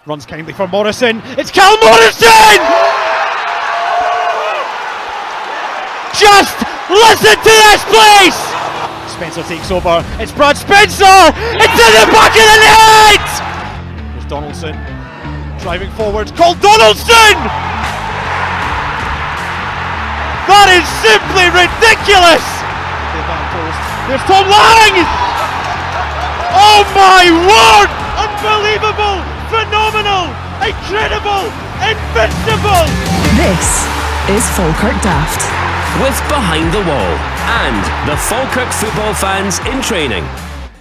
Runs kindly for Morrison. It's Cal Morrison! Just listen to this, please! Spencer takes over. It's Brad Spencer! It's in the back of the net! There's Donaldson driving forward. Cole Donaldson! That is simply ridiculous! There's Tom Lang! Oh my word! Unbelievable! Phenomenal! Incredible! Invincible! This is Falkirk Daft. With Behind the Wall and the Falkirk football fans in training.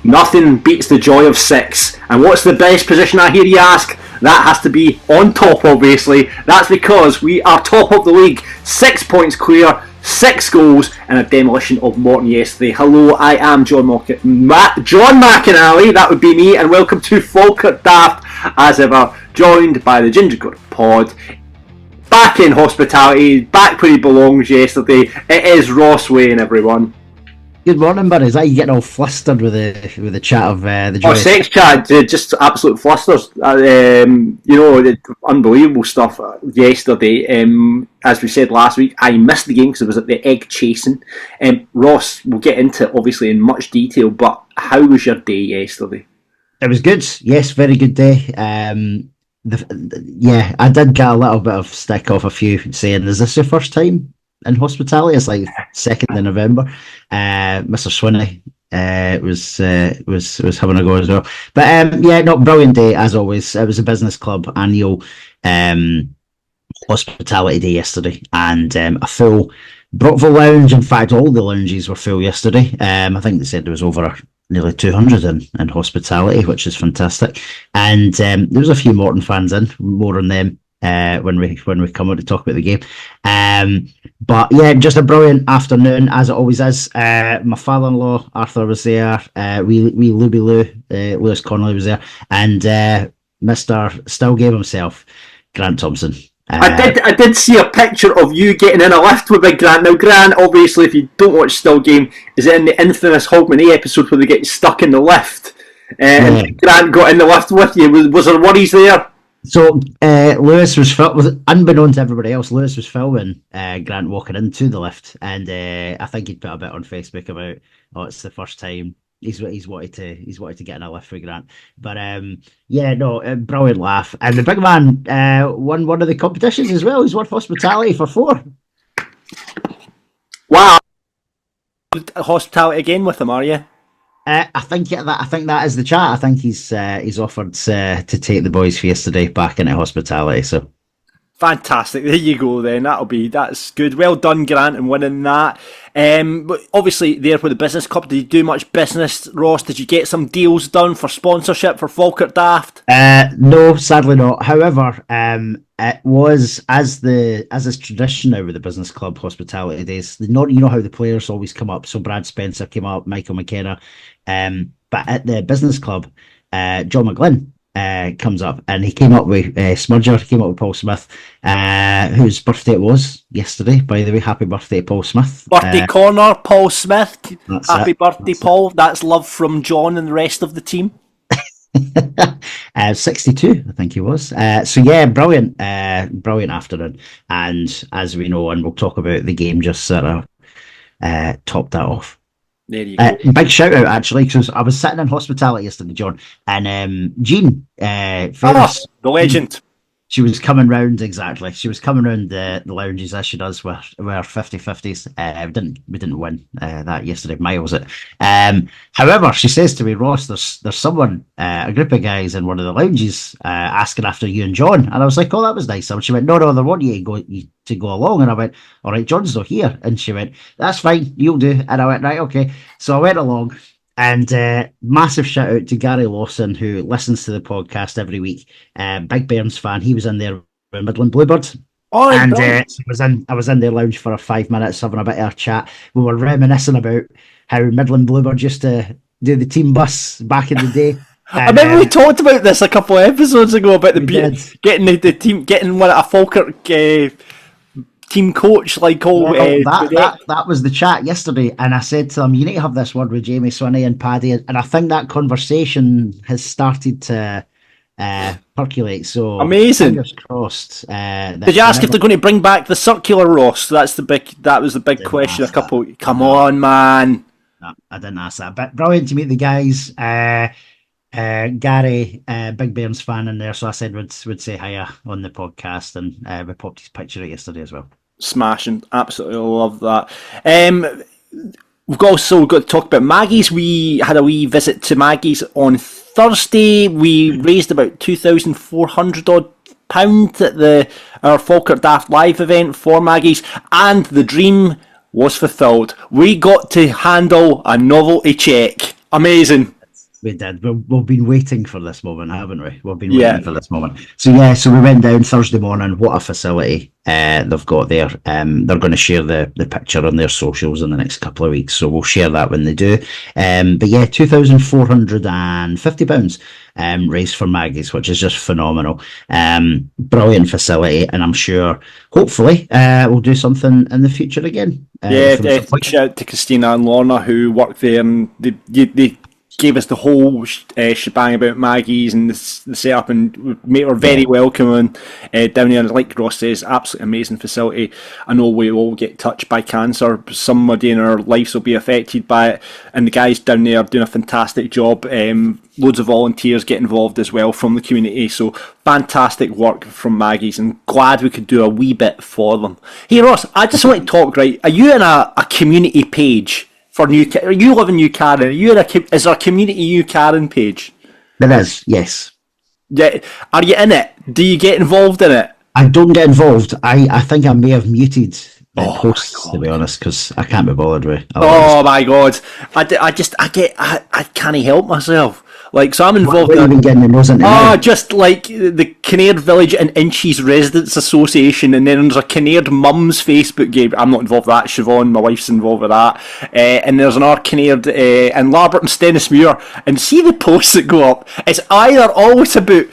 Nothing beats the joy of six. And what's the best position, I hear you ask? That has to be on top, obviously. That's because we are top of the league. 6 points clear, 6 goals, and a demolition of Morton yesterday. Hello, I am John McInally, that would be me, and welcome to Falkirk Daft, as ever, joined by the Gingercourt Pod. Back in hospitality, back where he belongs yesterday. It is Ross Wayne, everyone. Good morning, buddies. Are you getting all flustered with the chat of the joy? Sex chat, just absolute flusters. Unbelievable stuff yesterday. As we said last week, I missed the game because I was at the egg chasing. Ross, we'll get into it obviously in much detail, but how was your day yesterday? It was good. Yes, very good day. I did get a little bit of stick off a few saying, "Is this your first time in hospitality?" It's like 2nd of November. Mr. Swinney was having a go as well. But brilliant day as always. It was a business club annual hospitality day yesterday, and a full Brockville lounge. In fact, all the lounges were full yesterday. I think they said there was over nearly 200 in hospitality, which is fantastic. And there was a few Morton fans in. More on them when we come on to talk about the game. But yeah, just a brilliant afternoon as it always is. My father-in-law Arthur was there. Wee Luby Lou, Lewis Connolly was there, and Mr. Still gave himself, Grant Thompson. I did see a picture of you getting in a lift with Big Grant. Now, Grant, obviously, if you don't watch Still Game, is in the infamous Hogmanay episode where they get stuck in the lift. And Grant got in the lift with you. Was there worries there? So Lewis was unbeknown to everybody else. Lewis was filming Grant walking into the lift, and I think he'd put a bit on Facebook about, it's the first time he's wanted to get in a lift with Grant. But brilliant laugh, and the big man won one of the competitions as well. He's won hospitality for 4. Wow! Hospitality again with him, are you? I think that is the chat. I think he's offered to take the boys for yesterday back into hospitality. So fantastic. There you go. Then that's good. Well done, Grant, in winning that. But obviously, there with the business club, did you do much business, Ross? Did you get some deals done for sponsorship for Falkirk Daft? No, sadly not. However, it was as is tradition now with the business club hospitality days. You know how the players always come up. So Brad Spencer came up, Michael McKenna, but at the business club, John McGlynn comes up, and he came up with Smudger. He came up with Paul Smith, whose birthday it was yesterday. By the way, happy birthday, Paul Smith! Birthday corner, Paul Smith. Happy birthday, Paul! That's love from John and the rest of the team. 62, I think he was. Brilliant afternoon. And as we know, and we'll talk about the game, just sort of topped that off. There you go. Big shout out actually, because I was sitting in hospitality yesterday, John, and Jean, the legend. She was coming round, exactly. She was coming round the lounges as she does with 50-50s. We didn't win that yesterday. Miles it. However, she says to me, "Ross, there's someone, a group of guys in one of the lounges asking after you and John." And I was like, "Oh, that was nice." And she went, "No, they want you to go along." And I went, "All right, John's not here." And she went, "That's fine, you'll do." And I went, "Right, okay." So I went along. And massive shout out to Gary Lawson, who listens to the podcast every week. Big Bairns fan. He was in there with Midland Bluebird. Oh, and I was in their lounge for 5 minutes having a bit of a chat. We were reminiscing about how Midland Bluebird used to do the team bus back in the day. I remember we talked about this a couple of episodes ago about getting the team, getting one at a Falkirk team coach, like that was the chat yesterday, and I said to them, "You need to have this word with Jamie Swinney and Paddy," and I think that conversation has started to percolate. So amazing. Fingers crossed. Did you ask if they're going to bring back the circular Ross? That was the big question. Come on, man. No, I didn't ask that. But brilliant to meet the guys. Gary, big Bairns fan in there, so I said would say hiya on the podcast, and we popped his picture out yesterday as well. Smashing, absolutely love that. We've also got to talk about Maggie's. We had a wee visit to Maggie's on Thursday. We raised about £2,400 odd at our Falkirk Daft live event for Maggie's, and the dream was fulfilled. We got to handle a novelty check. Amazing. We did. We've been waiting for this moment, haven't we? We've been waiting for this moment. So we went down Thursday morning. What a facility they've got there. They're going to share the picture on their socials in the next couple of weeks, so we'll share that when they do. But yeah, £2,450 raised for Maggie's, which is just phenomenal. Brilliant facility, and I'm sure, hopefully, we'll do something in the future again. Shout out to Christina and Lorna who work there, and they gave us the whole shebang about Maggie's and the setup, and made her very welcoming down there. Like Ross says, absolutely amazing facility. I know we all get touched by cancer. Somebody in our lives will be affected by it, and the guys down there are doing a fantastic job. Loads of volunteers get involved as well from the community, so fantastic work from Maggie's, and glad we could do a wee bit for them. Hey Ross, I just want to talk, right, are you in a community page for New Karen? You live in New Karen. Is there a community New Karen page? There is, yes. Yeah. Are you in it? Do you get involved in it? I don't get involved. I think I may have muted posts, to be honest, because I can't be bothered with. My god! I can't help myself. Like, so I'm involved. What are you even getting your nose into now? Just like the Kinnaird Village and Inches Residents Association, and then there's a Kinnaird Mums Facebook game. I'm not involved with that. Siobhan, my wife's involved with that. And there's another Kinnaird and Larbert and Stennismuir. And see the posts that go up. It's either always about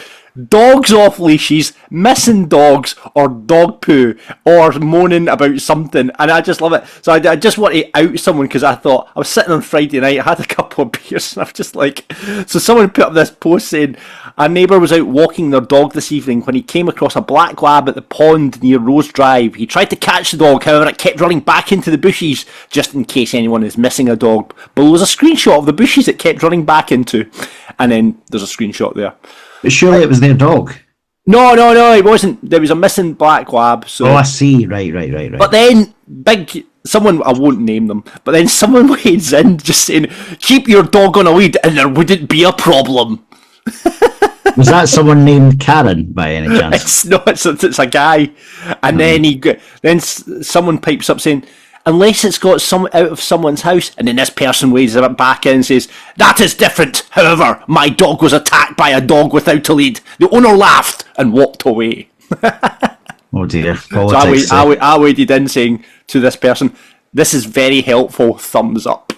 dogs off leashes, missing dogs, or dog poo, or moaning about something, and I just love it. So I just want to out someone, because I thought, I was sitting on Friday night, I had a couple of beers, and I was just like, so someone put up this post saying, a neighbour was out walking their dog this evening when he came across a black lab at the pond near Rose Drive. He tried to catch the dog, however it kept running back into the bushes, just in case anyone is missing a dog. Below was a screenshot of the bushes it kept running back into, and then there's a screenshot there. But surely it was their dog. No, it wasn't. There was a missing black lab. So. Oh, I see. Right. But then, someone, I won't name them, but then someone wades in just saying, keep your dog on a lead and there wouldn't be a problem. Was that someone named Karen by any chance? It's a guy. And then someone pipes up saying, unless it's got some out of someone's house, and then this person wades it back in and says, that is different. However, my dog was attacked by a dog without a lead. The owner laughed and walked away. Oh dear. Politics, so I waded in saying to this person, this is very helpful, thumbs up.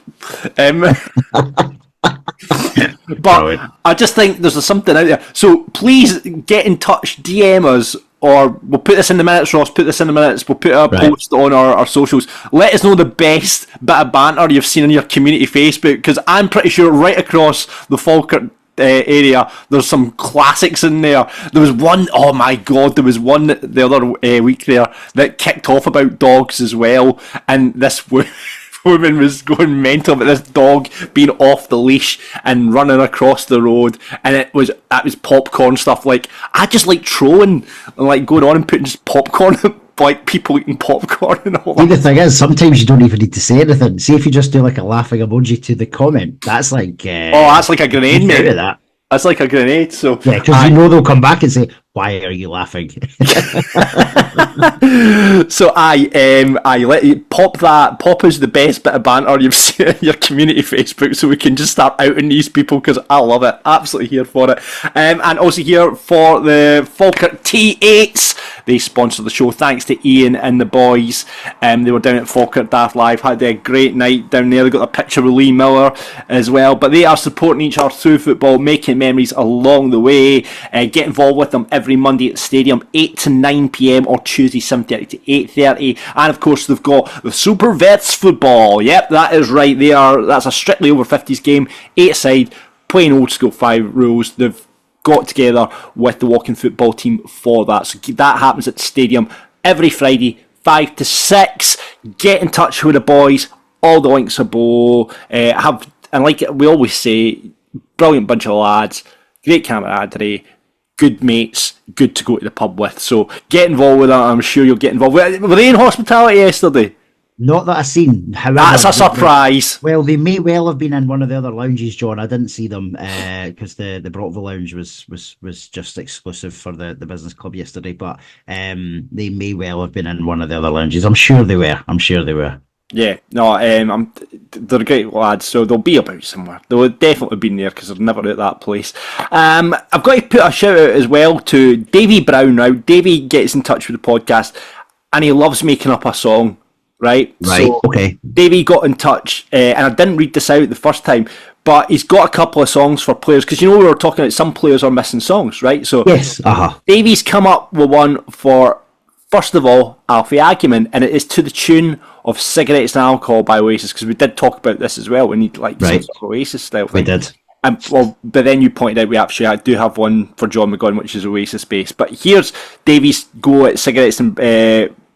But I just think there's something out there. So please get in touch, DM us, or we'll put this in the minutes, Ross, we'll put a post on our socials. Let us know the best bit of banter you've seen on your community Facebook, because I'm pretty sure right across the Falkirk area there's some classics in there. There was one, oh my god, there was one the other week there that kicked off about dogs as well, and this woman was going mental about this dog being off the leash and running across the road, and that was popcorn stuff. Like, I just like trolling and like going on and putting just popcorn, like people eating popcorn and all that. See, the thing is, sometimes you don't even need to say anything. See, if you just do like a laughing emoji to the comment, that's like that's like a grenade, mate. That's like a grenade. So yeah, because you know they'll come back and say, why are you laughing? So let you pop us the best bit of banter you've seen in your community Facebook, so we can just start outing these people, because I love it. Absolutely here for it. And also here for the Fakirk T8s. They sponsor the show. Thanks to Ian and the boys. They were down at Falkirk Daft Live, had a great night down there. They got a picture with Lee Miller as well. But they are supporting each other through football, making memories along the way. Get involved with them every Monday at the stadium, 8 to 9 p.m, or Tuesday 7:30 to 8:30. And of course they've got the Super Vets football. Yep, that is right. That's a strictly over 50s game, 8-a-side, playing old school 5 rules. They've got together with the walking football team for that. So that happens at the stadium every Friday, 5 to 6. Get in touch with the boys. All the links are below. And like we always say, brilliant bunch of lads, great camaraderie, good mates, good to go to the pub with. So get involved with that. I'm sure you'll get involved. Were they in hospitality yesterday? Not that I've seen. However, that's a surprise. Well, they may well have been in one of the other lounges, John. I didn't see them because the Brockville lounge was just exclusive for the business club yesterday. But they may well have been in one of the other lounges. I'm sure they were. Yeah, no, they're great lads, so they'll be about somewhere. They'll have definitely been there because they're never at that place. I've got to put a shout out as well to Davy Brown now. Davy gets in touch with the podcast and he loves making up a song, right? So, okay. Davy got in touch, and I didn't read this out the first time, but he's got a couple of songs for players because we were talking about some players are missing songs, right? So yes, Davy's come up with one for, first of all, Alfie Argument, and it is to the tune of Cigarettes and Alcohol by Oasis, because we did talk about this as well. We need some sort of Oasis style thing. We did. But then you pointed out I do have one for John McGowan, which is Oasis based. But here's Davy's go at Cigarettes and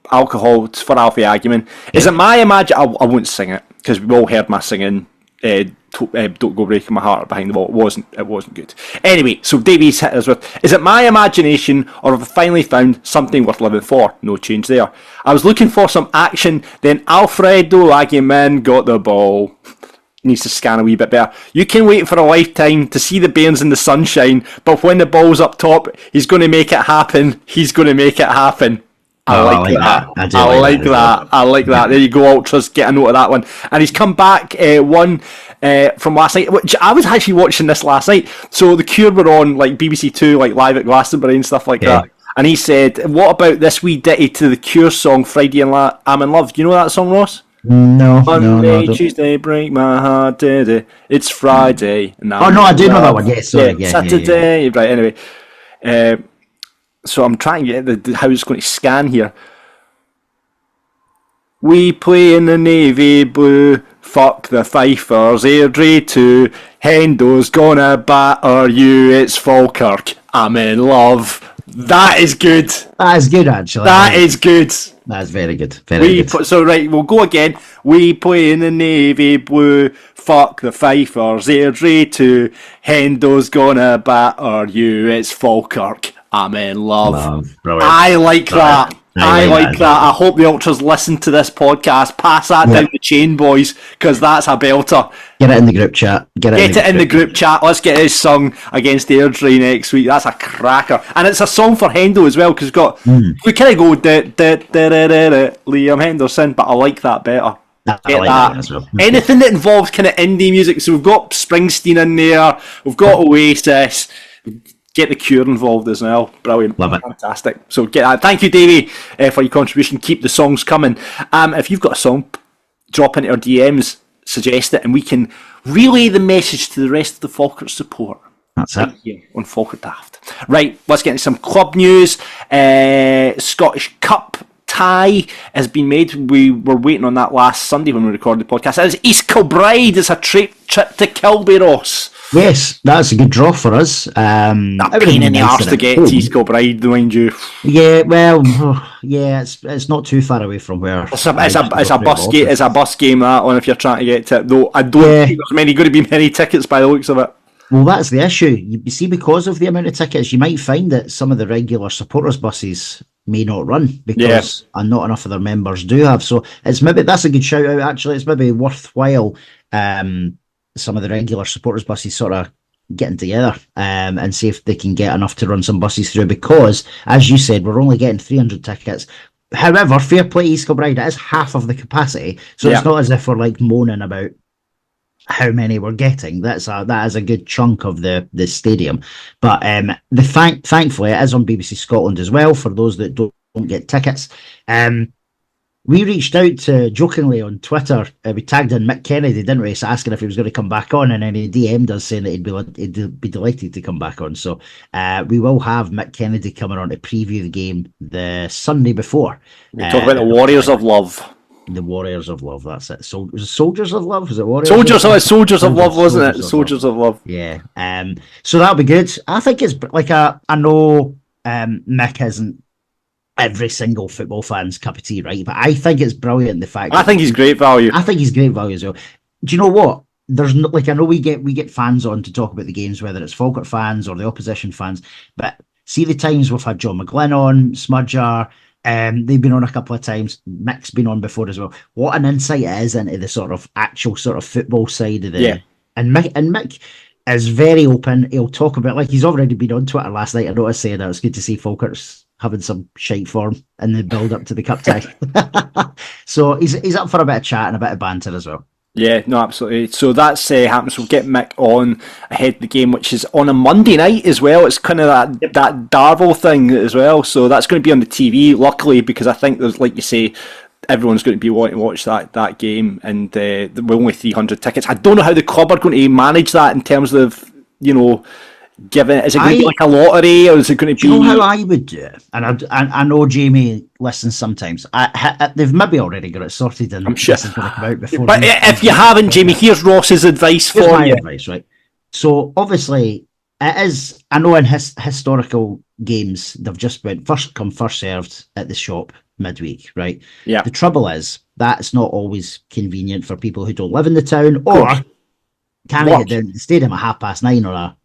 Alcohol for Alfie Argument. Is it my imagine? I won't sing it because we all heard my singing. Don't Go Breaking My Heart behind the wall. It wasn't good. Anyway, so Davy's hit us with, is it my imagination or have I finally found something worth living for? No change there. I was looking for some action, then Alfredo Aguiman got the ball. Needs to scan a wee bit better. You can wait for a lifetime to see the Bairns in the sunshine, but when the ball's up top, he's going to make it happen. He's going to make it happen. I like that. I like that. There you go, Ultras. Get a note of that one. And he's come back one from last night, which I was actually watching this last night. So the Cure were on like BBC Two, like live at Glastonbury and stuff like that. And he said, "What about this wee ditty to the Cure song Friday and I'm in Love?" Do you know that song, Ross? No. Monday, Tuesday, break my heart, did it? It's Friday. And I do know that one. Yes, Saturday. Right. Anyway. So I'm trying to get how it's going to scan here. We play in the navy blue. Fuck the Fifers. Airdrie 2. Hendo's gonna batter you. It's Falkirk. I'm in love. That is good. That is good, actually. That is good. That's very good. Very good. So, right, we'll go again. We play in the navy blue. Fuck the Fifers. Airdrie 2. Hendo's gonna batter you. It's Falkirk. I'm in love. I like that. I like that. I hope the Ultras listen to this podcast. Pass that down the chain, boys, because that's a belter. Get it in the group chat. Get it in the group chat. Let's get his song against Airdrie next week. That's a cracker. And it's a song for Hendo as well, because we've got... We kind of go... Liam Henderson, but I like that better. That as well. Anything that involves kind of indie music. So we've got Springsteen in there. We've got Oasis. Get the Cure involved as well. Brilliant. Love it. Fantastic. So get that. Thank you, Davey, for your contribution. Keep the songs coming. If you've got a song, drop into our DMs, suggest it, and we can relay the message to the rest of the Falkirk support. That's it. Here on Fakirk Daft. Right, let's get into some club news. Scottish Cup tie has been made. We were waiting on that last Sunday when we recorded the podcast. It is East Kilbride. It's a trip to Kilby, Ross. Yes, that's a good draw for us. That pain in the arse to get to East Kilbride, mind you. Yeah, well, it's not too far away from where. It's a bus game. It's a bus game, that one. If you're trying to get to it, though, I don't think there's going to be many tickets by the looks of it. Well, that's the issue. You see, because of the amount of tickets, you might find that some of the regular supporters buses may not run because not enough of their members do have. So that's a good shout out. Actually, it's maybe worthwhile. Some of the regular supporters buses sort of getting together and see if they can get enough to run some buses through, because as you said, we're only getting 300 tickets. However, fair play East Kilbride, it is half of the capacity, so it's not as if we're like moaning about how many we're getting. That is a good chunk of the stadium. But thankfully it is on BBC Scotland as well for those that don't get tickets. We reached out to, jokingly on Twitter, we tagged in Mick Kennedy, didn't we, asking if he was going to come back on, and then he DM'd us saying that he'd be delighted to come back on. So we will have Mick Kennedy coming on to preview the game the Sunday before. We talk about the Warriors of Love. the Warriors of Love. That's it. Was it Soldiers of Love? Was it Warriors? Soldiers of Love, wasn't it? Soldiers of Love. Yeah. So that'll be good. I think it's like I know Mick isn't every single football fan's cup of tea, right? But I think it's brilliant the fact. I think he's great value. I think he's great value as well. Do you know what? There's no, like, I know we get fans on to talk about the games, whether it's Falkirk fans or the opposition fans, but see the times we've had John McGlynn on, Smudger. They've been on a couple of times. Mick's been on before as well. What an insight it is into the sort of actual sort of football side of the. Yeah. And Mick is very open. He'll talk about, like, he's already been on Twitter last night. I noticed saying that it's good to see Falkirk's having some shite form in the build up to the cup tie. So he's up for a bit of chat and a bit of banter as well. Yeah, no, absolutely. So that's happens. We'll get Mick on ahead of the game, which is on a Monday night as well. It's kind of that Darvel thing as well. So that's going to be on the TV, luckily, because I think there's, like you say, everyone's going to be wanting to watch that game, and we're only 300 tickets. I don't know how the club are going to manage that in terms of, given, is it going to be like a lottery, or is it going to be? Do you know how I would do it? And I know Jamie listens sometimes. They've maybe already got it sorted, and I'm sure this is going to come out before. But if you haven't, Jamie, here's Ross's advice Here's for my you. advice, right? So obviously, it is. I know in historical games they've just went first come first served at the shop midweek, right? Yeah. The trouble is that's not always convenient for people who don't live in the town or can't get down to the stadium at 9:30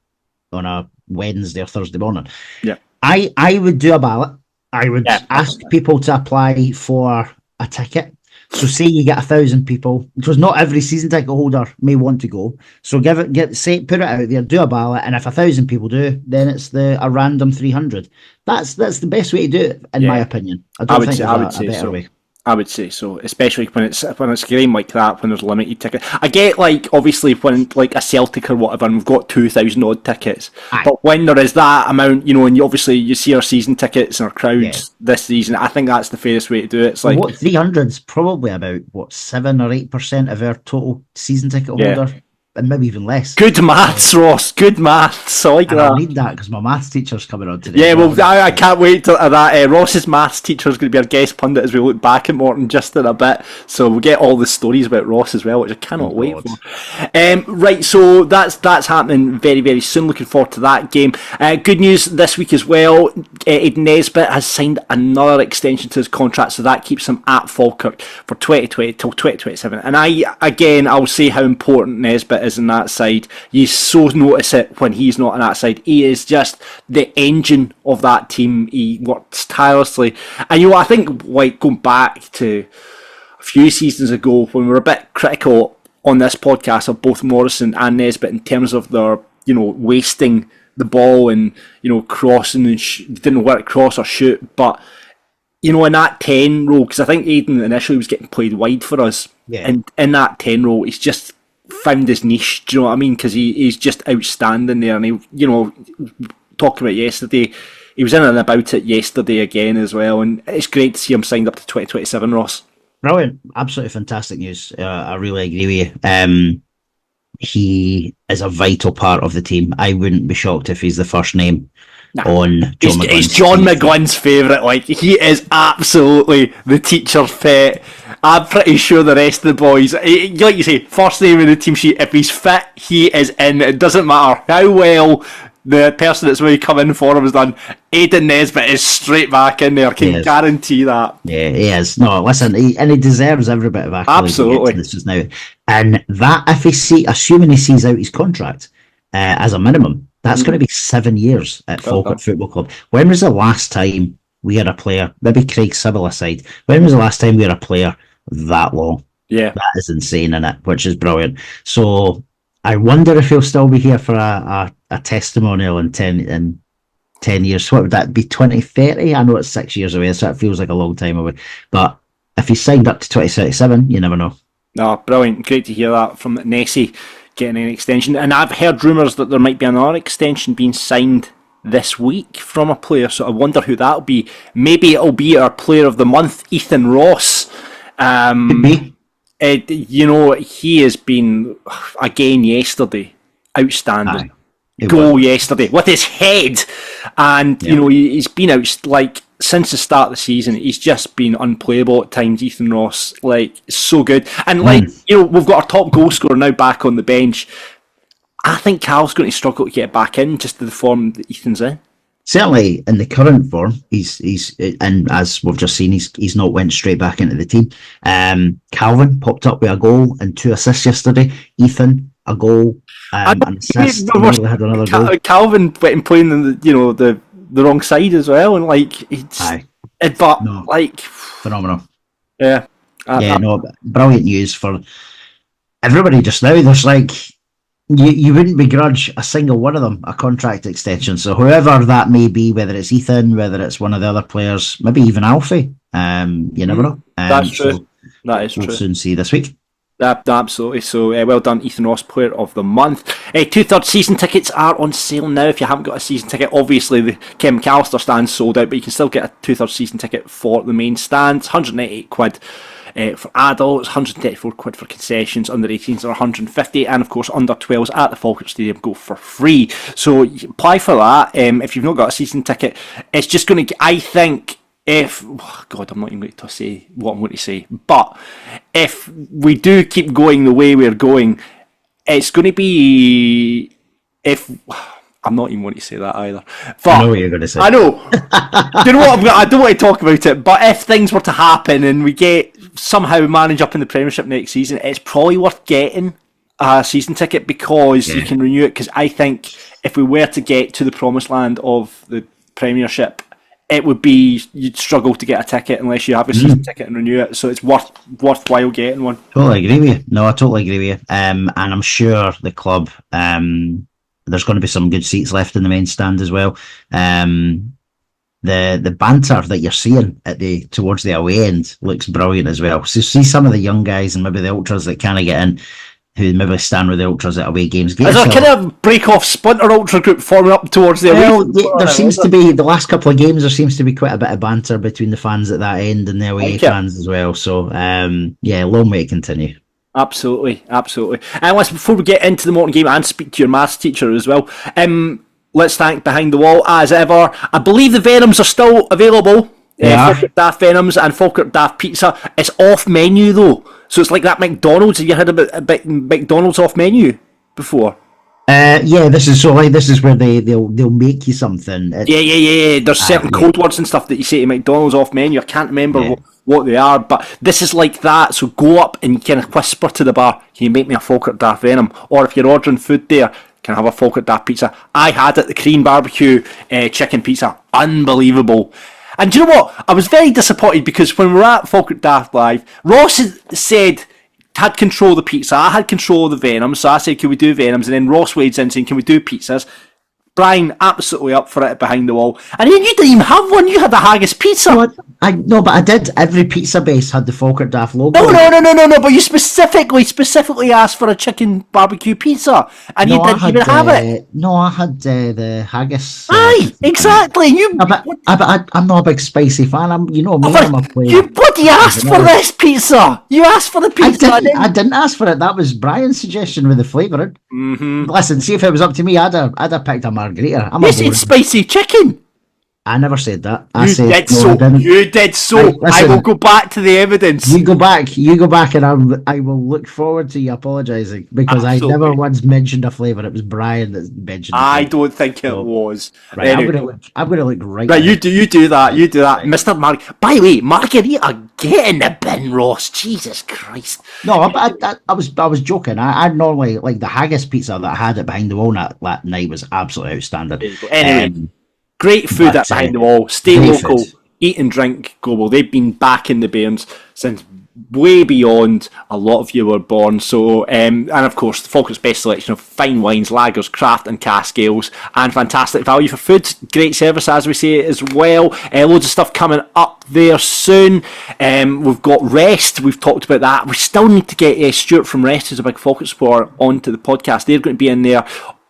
on a Wednesday or Thursday morning. Yeah. I would do a ballot. I would ask people to apply for a ticket. So say you get 1,000 people, because not every season ticket holder may want to go. So put it out there, do a ballot, and if 1,000 people do, then it's a random 300. That's the best way to do it, in my opinion. I would say better way. I would say so, especially when it's a game like that, when there's limited tickets. I get, like, obviously when like a Celtic or whatever, and we've got 2,000 odd tickets. Aye. But when there is that amount, and you see our season tickets and our crowds this season, I think that's the fairest way to do it. It's like 300 is probably about 7 or 8% of our total season ticket holder. And maybe even less. Good maths, Ross. Good maths. I like that. I need that because my maths teacher's coming on today. Yeah, well, I can't wait till that. Ross's maths teacher is going to be our guest pundit as we look back at Morton just in a bit. So we'll get all the stories about Ross as well, which I cannot wait for. Right, so that's happening very, very soon. Looking forward to that game. Good news this week as well. Aidan Nesbitt has signed another extension to his contract, so that keeps him at Falkirk for 2020 till 2027. And I'll say how important Nesbitt is in that side. You so notice it when he's not on that side. He is just the engine of that team. He works tirelessly, and I think, like, going back to a few seasons ago when we were a bit critical on this podcast of both Morrison and Nesbitt in terms of their wasting the ball and crossing and didn't know where to cross or shoot, but in that 10 role, because I think Aidan initially was getting played wide for us, and in that 10 role he's just found his niche. Do you know what I mean? Because he's just outstanding there, and he, talking about yesterday, he was in and about it yesterday again as well, and it's great to see him signed up to 2027, Ross. Brilliant, absolutely fantastic news. I really agree with you. He is a vital part of the team. I wouldn't be shocked if he's the first name on John McGlynn's. He's John McGlynn's favourite. Like, he is absolutely the teacher's pet. I'm pretty sure the rest of the boys, like you say, first name in the team sheet, if he's fit, he is in. It doesn't matter how well the person that's really come in for him has done. Aidan Nesbitt is straight back in there. I can guarantee that. Yeah, he is. No, listen, he deserves every bit of accolade. Absolutely. This just now. And that, assuming he sees out his contract as a minimum, that's going to be 7 years at Falkirk Football Club. When was the last time we had a player, maybe Craig Sybil aside, when was the last time we had a player that long? Yeah. That is insane, innit? Which is brilliant. So I wonder if he'll still be here for a testimonial in 10 years. What would that be, 2030? I know it's 6 years away, so it feels like a long time away. But if he's signed up to 2037, you never know. No, brilliant. Great to hear that from Nessie getting an extension. And I've heard rumours that there might be another extension being signed this week from a player, so I wonder who that'll be. Maybe it'll be our player of the month, Ethan Ross. He has been, again yesterday, outstanding. Goal yesterday with his head, and he's been out, like, since the start of the season, he's just been unplayable at times. Ethan Ross, like, so good. And we've got our top goal scorer now back on the bench. I think Cal's going to struggle to get back in, just to the form that Ethan's in. Certainly in the current form, he's and as we've just seen, he's not went straight back into the team. Calvin popped up with a goal and 2 assists yesterday. Ethan, a goal, an assist. Had another goal. Calvin went and playing in the wrong side as well, and like phenomenal. Yeah, brilliant news for everybody just now. There's like you wouldn't begrudge a single one of them a contract extension. So whoever that may be, whether it's Ethan, whether it's one of the other players, maybe even Alfie, you never know. That's true. That is true. We'll soon see this week. Absolutely. So well done, Ethan Ross, Player of the Month. 2/3 season tickets are on sale now. If you haven't got a season ticket, obviously the Ken McAllister stand sold out, but you can still get a 2/3 season ticket for the main stands. £188 for adults, £134 for concessions. Under 18s are £150, and of course under 12s at the Falkirk Stadium go for free. So you apply for that. If you've not got a season ticket, it's just going to, I think, I'm not even going to say what I'm going to say, but if we do keep going the way we're going, it's going to be, I'm not even going to say that either. But I know what you're going to say. I know. Do you know what? I don't want to talk about it, but if things were to happen and we somehow manage up in the Premiership next season, it's probably worth getting a season ticket because you can renew it. Because I think if we were to get to the promised land of the Premiership, it would be, you'd struggle to get a ticket unless you have a season ticket and renew it. So it's worthwhile getting one. Totally agree with you. No, I totally agree with you. And I'm sure the club, there's going to be some good seats left in the main stand as well. The banter that you're seeing towards the away end looks brilliant as well. So see some of the young guys and maybe the ultras that kind of get in, who maybe stand with the ultras at away games. Is there a kind of break-off splinter ultra group forming up towards the away? There seems to be, the last couple of games, there seems to be quite a bit of banter between the fans at that end and the away fans as well. So, long way to continue. Absolutely. And before we get into the Morton game and speak to your maths teacher as well, let's thank Behind the Wall as ever. I believe the Venoms are still available. Falkirk Daft Venoms and Falkirk Daft Pizza. It's off menu though, so it's like that McDonald's. Have you heard about McDonald's off menu before? This is where they'll make you something. There's certain code words and stuff that you say to McDonald's off menu. I can't remember what they are, but this is like that. So go up and you kind of whisper to the bar, "Can you make me a Falkirk Daft Venom?" Or if you're ordering food there, "Can I have a Falkirk Daft Pizza?" I had it, the cream barbecue chicken pizza, unbelievable. And do you know what? I was very disappointed because when we were at Falkirk Daft Live, Ross had control of the pizza, I had control of the Venoms, so I said, "Can we do Venoms?" And then Ross wades in saying, "Can we do pizzas?" Brian absolutely up for it Behind the Wall. And then you didn't even have one, you had the haggis pizza. But I did. Every pizza base had the Falkirk Daft logo. No, but you specifically asked for a chicken barbecue pizza. And you didn't even have it. No, I had the haggis. Aye, exactly. I'm not a big spicy fan. I'm a player. You bloody asked for this pizza. You asked for the pizza. I didn't ask for it. That was Brian's suggestion with the flavouring. Listen, see if it was up to me, I'd have picked a margarita. You said spicy chicken. I never said that. You did so. Right, I will go back to the evidence. You go back, and I will look forward to you apologising because Absolutely. I never once mentioned a flavour. It was Brian that mentioned. I don't think it was. Right, anyway. I'm gonna look right. Right, now. You do that, Mr. By the way, margarita, get in the bin, Ross. Jesus Christ. No, but I was joking. I normally like the haggis pizza that I had at Behind the Wall that night was absolutely outstanding. Anyway. Great food at Behind the Wall. Stay local, eat and drink global. They've been back in the Bairns since way beyond a lot of you were born. So, and of course, the Falkirk's best selection of fine wines, lagers, craft and cask ales, and fantastic value for food. Great service, as we say, as well. Loads of stuff coming up there soon. We've got Rest. We've talked about that. We still need to get Stuart from Rest, who's a big Falkirk supporter, onto the podcast. They're going to be in there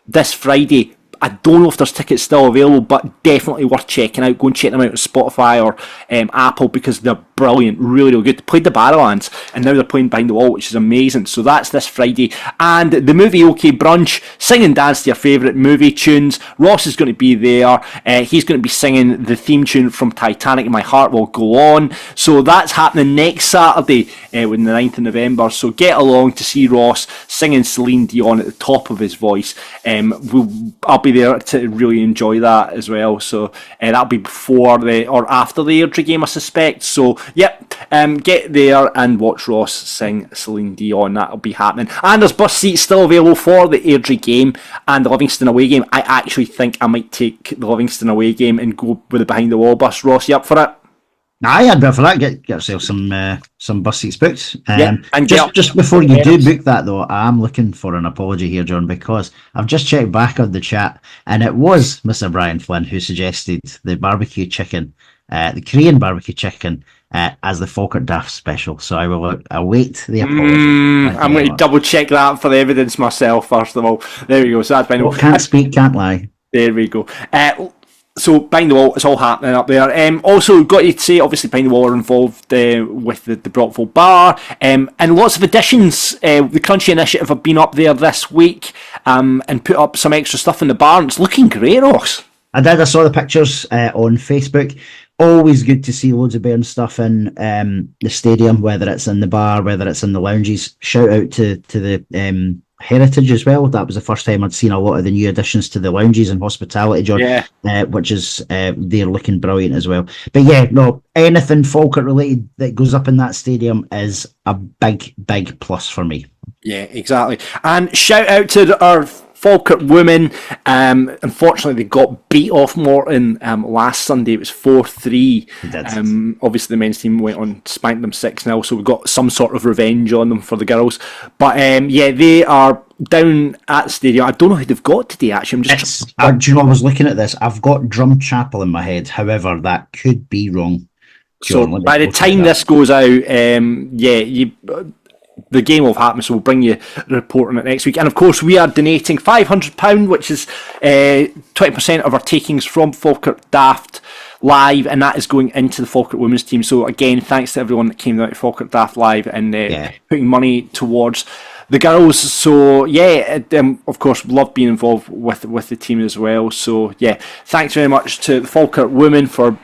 this Friday. I don't know if there's tickets still available, but definitely worth checking out. Go and check them out on Spotify or Apple because they're brilliant, really, really good. They played the Barrowlands, and now they're playing Behind the Wall, which is amazing. So that's this Friday. And the movie OK Brunch, sing and dance to your favourite movie tunes. Ross is going to be there. He's going to be singing the theme tune from Titanic, My Heart Will Go On. So that's happening next Saturday, with the 9th of November. So get along to see Ross singing Celine Dion at the top of his voice. I'll be there to really enjoy that as well. So that'll be before or after the Airdrie game, I suspect. So yep, get there and watch Ross sing Celine Dion. That'll be happening. And there's bus seats still available for the Airdrie game and the Livingston away game. I actually think I might take the Livingston away game and go with the Behind the Wall bus. Ross, you up for it? Aye, I'd be for that. Get yourself some bus seats booked. And just before you do book that, though, I am looking for an apology here, John, because I've just checked back on the chat, and it was Mr. Brian Flynn who suggested the barbecue chicken, the Korean barbecue chicken, as the Falkirk Daft special. So I will await the apology. I'm going to double check that for the evidence myself, first of all. There we go. So that's fine. Can't speak, can't lie. There we go. So Behind the Wall, it's all happening up there. Also, got to say, obviously Behind the Wall are involved with the Brockville Bar, and lots of additions. The Crunchy Initiative have been up there this week and put up some extra stuff in the bar, and it's looking great, Ross. I did. I saw the pictures on Facebook. Always good to see loads of Bairns stuff in the stadium, whether it's in the bar, whether it's in the lounges. Shout out to the Heritage as well. That was the first time I'd seen a lot of the new additions to the lounges and hospitality, John. Yeah. Which is they're looking brilliant as well. But yeah, no, anything Falkirk related that goes up in that stadium is a big plus for me. Yeah, exactly. And shout out to our Falkirk women. Unfortunately, they got beat off Morton last Sunday. It was 4-3. Obviously, the men's team went on, spanked them 6-0, so we got some sort of revenge on them for the girls. But yeah, they are down at the stadium. I don't know who they've got today, actually. Do you know, I was looking at this. I've got Drum Chapel in my head. However, that could be wrong. John, so by the time this goes out, the game will happen, so we'll bring you a report on it next week. And of course, we are donating £500, which is 20% of our takings from Falkirk Daft Live, and that is going into the Falkirk women's team. So again, thanks to everyone that came out to Falkirk Daft Live and putting money towards the girls. So yeah, of course, love being involved with the team as well. So yeah, thanks very much to the Falkirk women for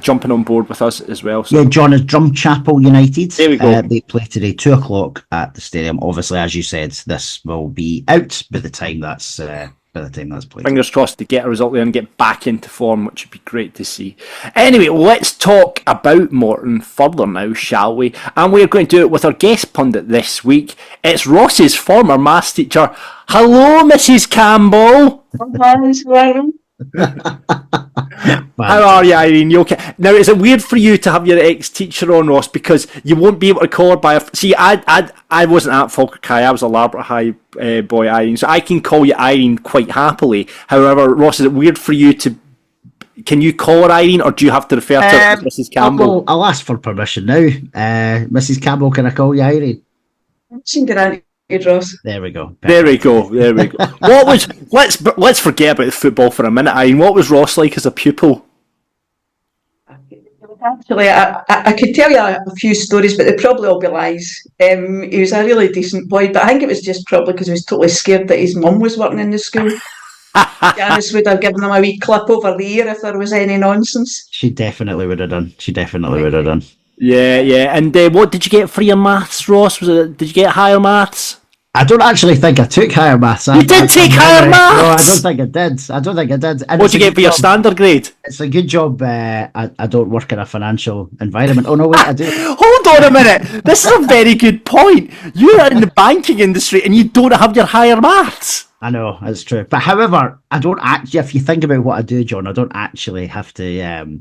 jumping on board with us as well. So. Yeah, John, is Drum Chapel United. There we go. They play today, 2:00 at the stadium. Obviously, as you said, this will be out by the time that's played. Fingers crossed to get a result there and get back into form, which would be great to see. Anyway, let's talk about Morton further now, shall we? And we're going to do it with our guest pundit this week. It's Ross's former maths teacher. Hello, Mrs Campbell. How are you, Irene? You okay? Now, is it weird for you to have your ex-teacher on, Ross, because you won't be able to call her by See, I wasn't at Falkirk High. I was a Larbert High boy, Irene, so I can call you Irene quite happily. However, Ross, is it weird for you to... Can you call her Irene, or do you have to refer to her as Mrs Campbell? I'll ask for permission now. Mrs Campbell, can I call you Irene? Ross. There we go. There we go. What was? Let's forget about the football for a minute, Irene. What was Ross like as a pupil? Actually, I could tell you a few stories, but they probably all be lies. He was a really decent boy, but I think it was just probably because he was totally scared that his mum was working in the school. Janice would have given him a wee clip over the ear if there was any nonsense. She definitely would have done. Yeah. And what did you get for your maths, Ross? Did you get higher maths? I don't actually think I took higher maths. You did take higher maths? No, I don't think I did. What did you get for your standard grade? It's a good job I don't work in a financial environment. Oh no, wait, I do. Hold on a minute. This is a very good point. You're in the banking industry and you don't have your higher maths. I know, it's true. But however, I don't actually, if you think about what I do, John, I don't actually have to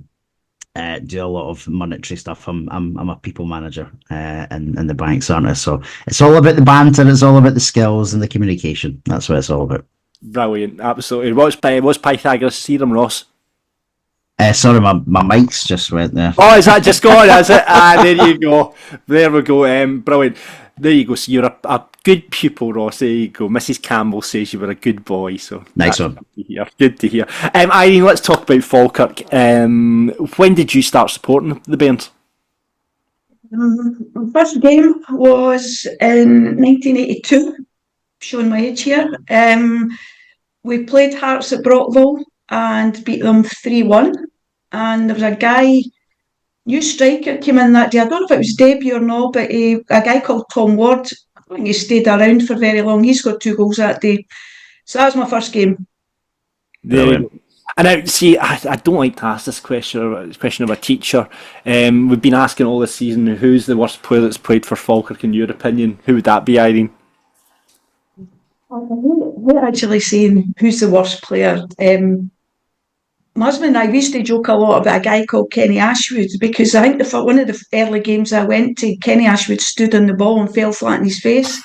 do a lot of monetary stuff. I'm a people manager in the banks, aren't I? So it's all about the banter, it's all about the skills and the communication. That's what it's all about. Brilliant, absolutely. What's Pythagoras' theorem, Ross? Sorry, my mic's just went there. Oh, is that just gone? Is it? There you go. There we go. Brilliant. There you go. So you're a good pupil, Ross. There you go. Mrs Campbell says you were a good boy. So Nice one. Good to hear. Irene, let's talk about Falkirk. When did you start supporting the Bairns? First game was in 1982, showing my age here. We played Hearts at Brockville and beat them 3-1. And there was a guy, new striker, came in that day. I don't know if it was debut or not, but a guy called Tom Ward. I don't think he stayed around for very long. He scored 2 goals that day. So that was my first game. Brilliant. And I see. I don't like to ask this question of a teacher. We've been asking all this season, who's the worst player that's played for Falkirk in your opinion? Who would that be, Irene? We're actually saying who's the worst player. My husband and I used to joke a lot about a guy called Kenny Ashwood, because I think one of the early games I went to, Kenny Ashwood stood on the ball and fell flat on his face.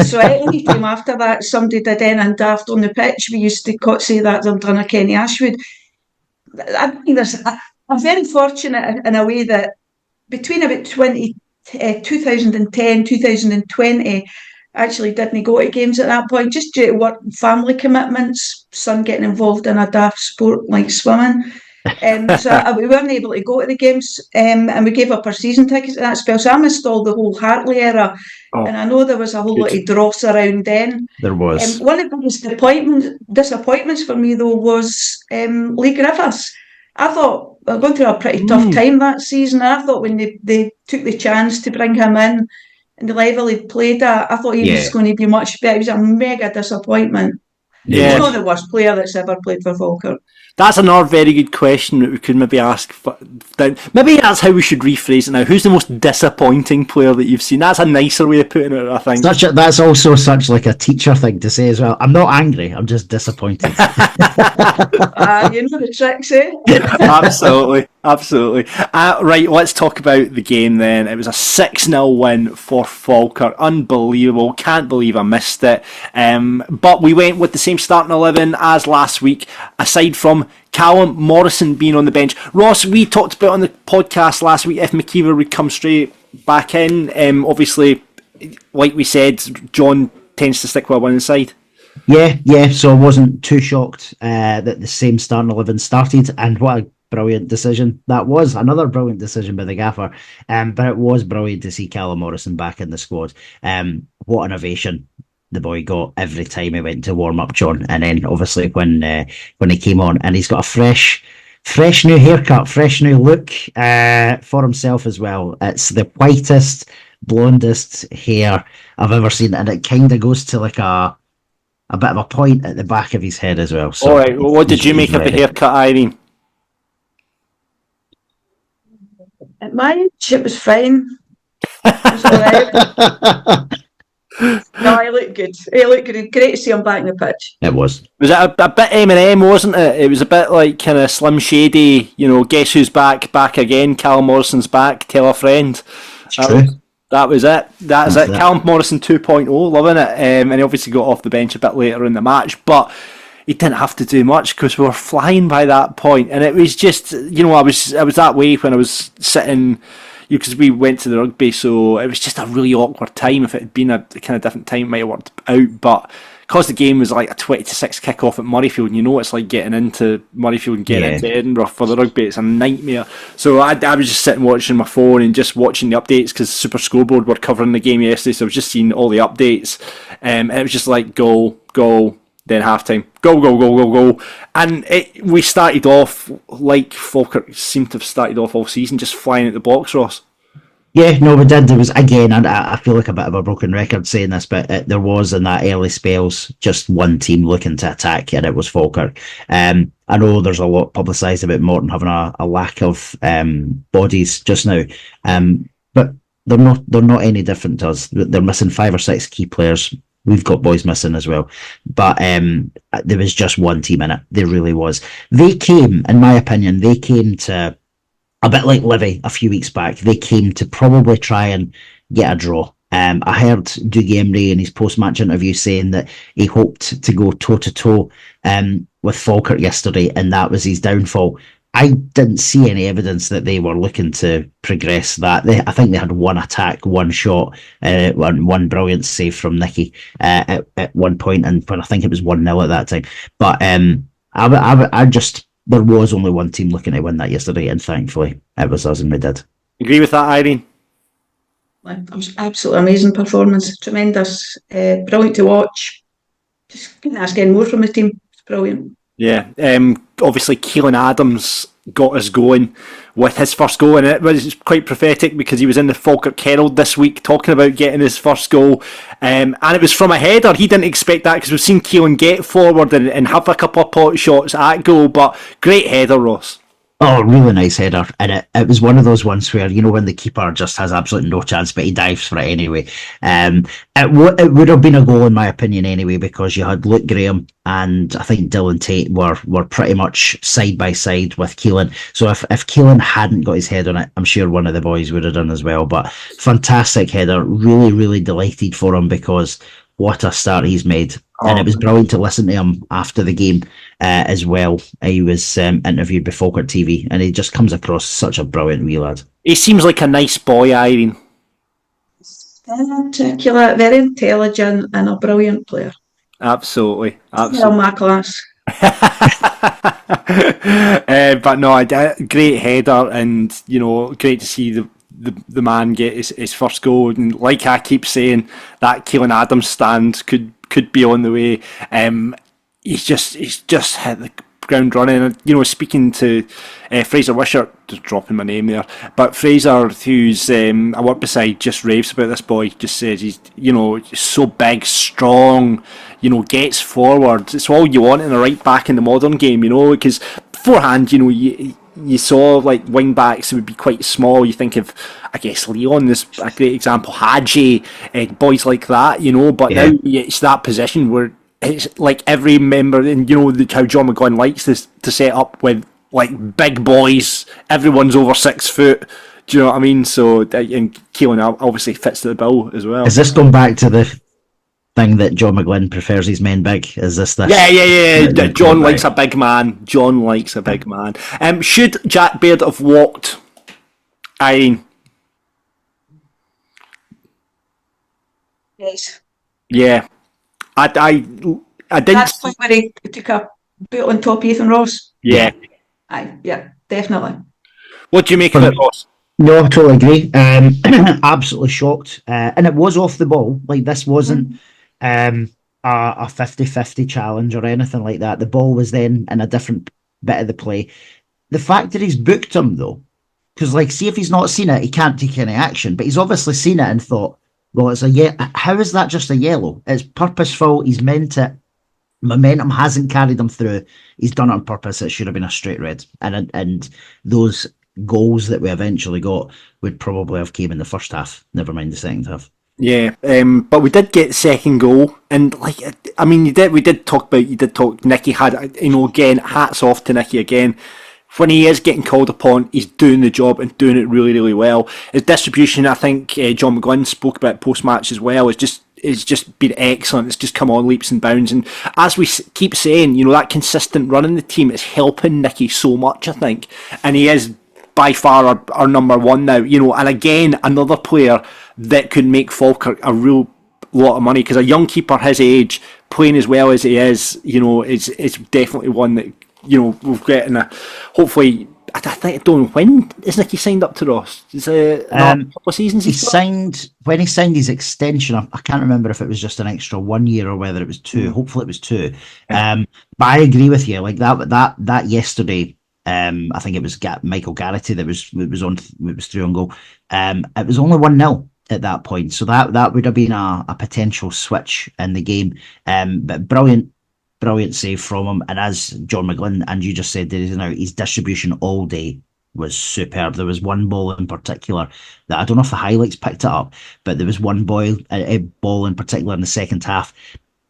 So any time after that somebody did anything daft on the pitch, we used to say that they've done a Kenny Ashwood. I think I'm very fortunate in a way that between about 2010, 2020, I actually didn't go to games at that point, just due to work, family commitments, son getting involved in a daft sport like swimming. So we weren't able to go to the games, and we gave up our season tickets at that spell. So I missed all the whole Hartley era, and I know there was a whole lot of dross around then. There was. One of the biggest disappointments for me, though, was Lee Griffiths. I thought we were going through a pretty tough time that season. I thought when they took the chance to bring him in and the level he played at, I thought he was going to be much better. It was a mega disappointment. Yeah. He's not the worst player that's ever played for Falkirk. That's another very good question that we could maybe ask. Maybe that's how we should rephrase it now. Who's the most disappointing player that you've seen? That's a nicer way of putting it, I think. That's also such like a teacher thing to say as well. I'm not angry, I'm just disappointed. You know the tricks, eh? Absolutely. Right, let's talk about the game then. It was a 6-0 win for Falkirk. Unbelievable. Can't believe I missed it. But we went with the same starting 11 as last week, aside from Callum Morrison being on the bench. Ross, we talked about on the podcast last week if McKeever would come straight back in. Obviously, like we said, John tends to stick with one side. Yeah, so I wasn't too shocked that the same starting 11 started, and what a brilliant decision that was. Another brilliant decision by the gaffer, but it was brilliant to see Callum Morrison back in the squad. What an ovation the boy got every time he went to warm up, John, and then obviously when he came on, and he's got a fresh new haircut, fresh new look for himself as well. It's the whitest, blondest hair I've ever seen, and it kind of goes to like a bit of a point at the back of his head as well. So, all right, well, what did you make of the haircut, Irene? At my age, it was fine. It was all right. No, he looked good. Great to see him back in the pitch. It was. Was it a bit Eminem, wasn't it? It was a bit like kind of Slim Shady, guess who's back again, Callum Morrison's back, tell a friend. That was it. That's it. Callum Morrison 2.0, loving it. And he obviously got off the bench a bit later in the match, but he didn't have to do much because we were flying by that point. And it was just, I was that way when I was sitting, because we went to the rugby, so it was just a really awkward time. If it had been a kind of different time, it might have worked out. But because the game was like a 20-6 kick-off at Murrayfield, and it's like getting into Murrayfield and getting into Edinburgh for the rugby, it's a nightmare. So I was just sitting watching my phone and just watching the updates, because Super Scoreboard were covering the game yesterday, so I was just seeing all the updates. And it was just like, goal, then half-time, go. And we started off like Falkirk seemed to have started off all season, just flying at the blocks, Ross. Yeah, no, we did. There was, again, and I feel like a bit of a broken record saying this, but there was in that early spells just one team looking to attack, and it was Falkirk. I know there's a lot publicised about Morton having a lack of bodies just now, but they're not any different to us. They're missing 5 or 6 key players. We've got boys missing as well, but there was just one team in it. There really was. They came, in my opinion, to, a bit like Livy a few weeks back, they came to probably try and get a draw. I heard Dougie Emery in his post-match interview saying that he hoped to go toe-to-toe with Falkirk yesterday, and that was his downfall. I didn't see any evidence that they were looking to progress that. I think they had one attack, one shot, one brilliant save from Nicky at one point, and I think it was 1-0 at that time. But I just, there was only one team looking to win that yesterday, and thankfully it was us, and we did. Agree with that, Irene? It was absolutely amazing performance, tremendous, brilliant to watch. Just couldn't ask any more from the team. It's brilliant. Yeah, obviously Keelan Adams got us going with his first goal, and it was quite prophetic because he was in the Falkirk Herald this week talking about getting his first goal, and it was from a header. He didn't expect that because we've seen Keelan get forward and have a couple of pot shots at goal, but great header, Ross. Oh, really nice header. And it was one of those ones where, you know, when the keeper just has absolutely no chance, but he dives for it anyway. It would have been a goal, in my opinion, anyway, because you had Luke Graham and I think Dylan Tate were pretty much side by side with Keelan. So if Keelan hadn't got his head on it, I'm sure one of the boys would have done as well. But fantastic header. Really, really delighted for him because what a start he's made. And it was brilliant to listen to him after the game as well. He was interviewed by Falkirk TV, and he just comes across such a brilliant wee lad. He seems like a nice boy, Irene. Very articulate, very intelligent, and a brilliant player. Absolutely. Still my class. But no, great header, and you know, great to see the man get his first goal. And like I keep saying, that Keelan Adams stand could be on the way. He's just hit the ground running. And, you know, speaking to Fraser Wishart, just dropping my name there, but Fraser, who's I work beside, just raves about this boy. Just says he's, you know, so big, strong, you know, gets forward. It's all you want in a right back in the modern game, you know, because beforehand, you know, you saw like wing backs who would be quite small. You think of, I guess, Leon is a great example, Hadji, boys like that, you know. But now it's that position where it's like every member, and you know how John McGlynn likes this to set up with like big boys. Everyone's over 6 foot. Do you know what I mean? So, and Keelan obviously fits the bill as well. Is this going back to the thing that John McGlynn prefers his men big? Is this the... Yeah. John likes a big man. John likes a big man. Should Jack Baird have walked, Irene? Yes. Yeah. I didn't... That's the point where he took a boot on top of Ethan Ross. Yeah. Aye, yeah, definitely. What do you make of it, Ross? No, I totally agree. Absolutely shocked. And it was off the ball. Like, this wasn't a 50-50 challenge or anything like that. The ball was then in a different bit of the play. The fact that he's booked him, though, because, like, see, if he's not seen it, he can't take any action. But he's obviously seen it and thought, well, it's how is that just a yellow? It's purposeful. He's meant it. Momentum hasn't carried him through. He's done it on purpose. It should have been a straight red. And those goals that we eventually got would probably have came in the first half, never mind the second half. Yeah, but we did get second goal, and like, I mean, you did talk Nicky had, you know, again, hats off to Nicky again. When he is getting called upon, he's doing the job and doing it really, really well. His distribution, I think John McGlynn spoke about post-match as well, it's just been excellent. It's just come on leaps and bounds, and as we keep saying, you know, that consistent run in the team is helping Nicky so much, I think, and he is by far our number one now, you know. And again, another player that could make Falkirk a real lot of money, because a young keeper his age playing as well as he is, you know, is definitely one that, you know, we'll get in a, hopefully, I think, I don't know, when is Nicky signed up to Ross? Is it a couple of seasons? When he signed his extension, I can't remember if it was just an extra 1 year or whether it was 2. Hopefully it was 2. But I agree with you. Like that yesterday, I think it was Michael Garrity that was through on goal. It was only 1-0 at that point, so that would have been a potential switch in the game. But brilliant save from him, and as John McGlynn and you just said, his distribution all day was superb. There was one ball in particular that I don't know if the highlights picked it up, but there was one a ball in particular in the second half,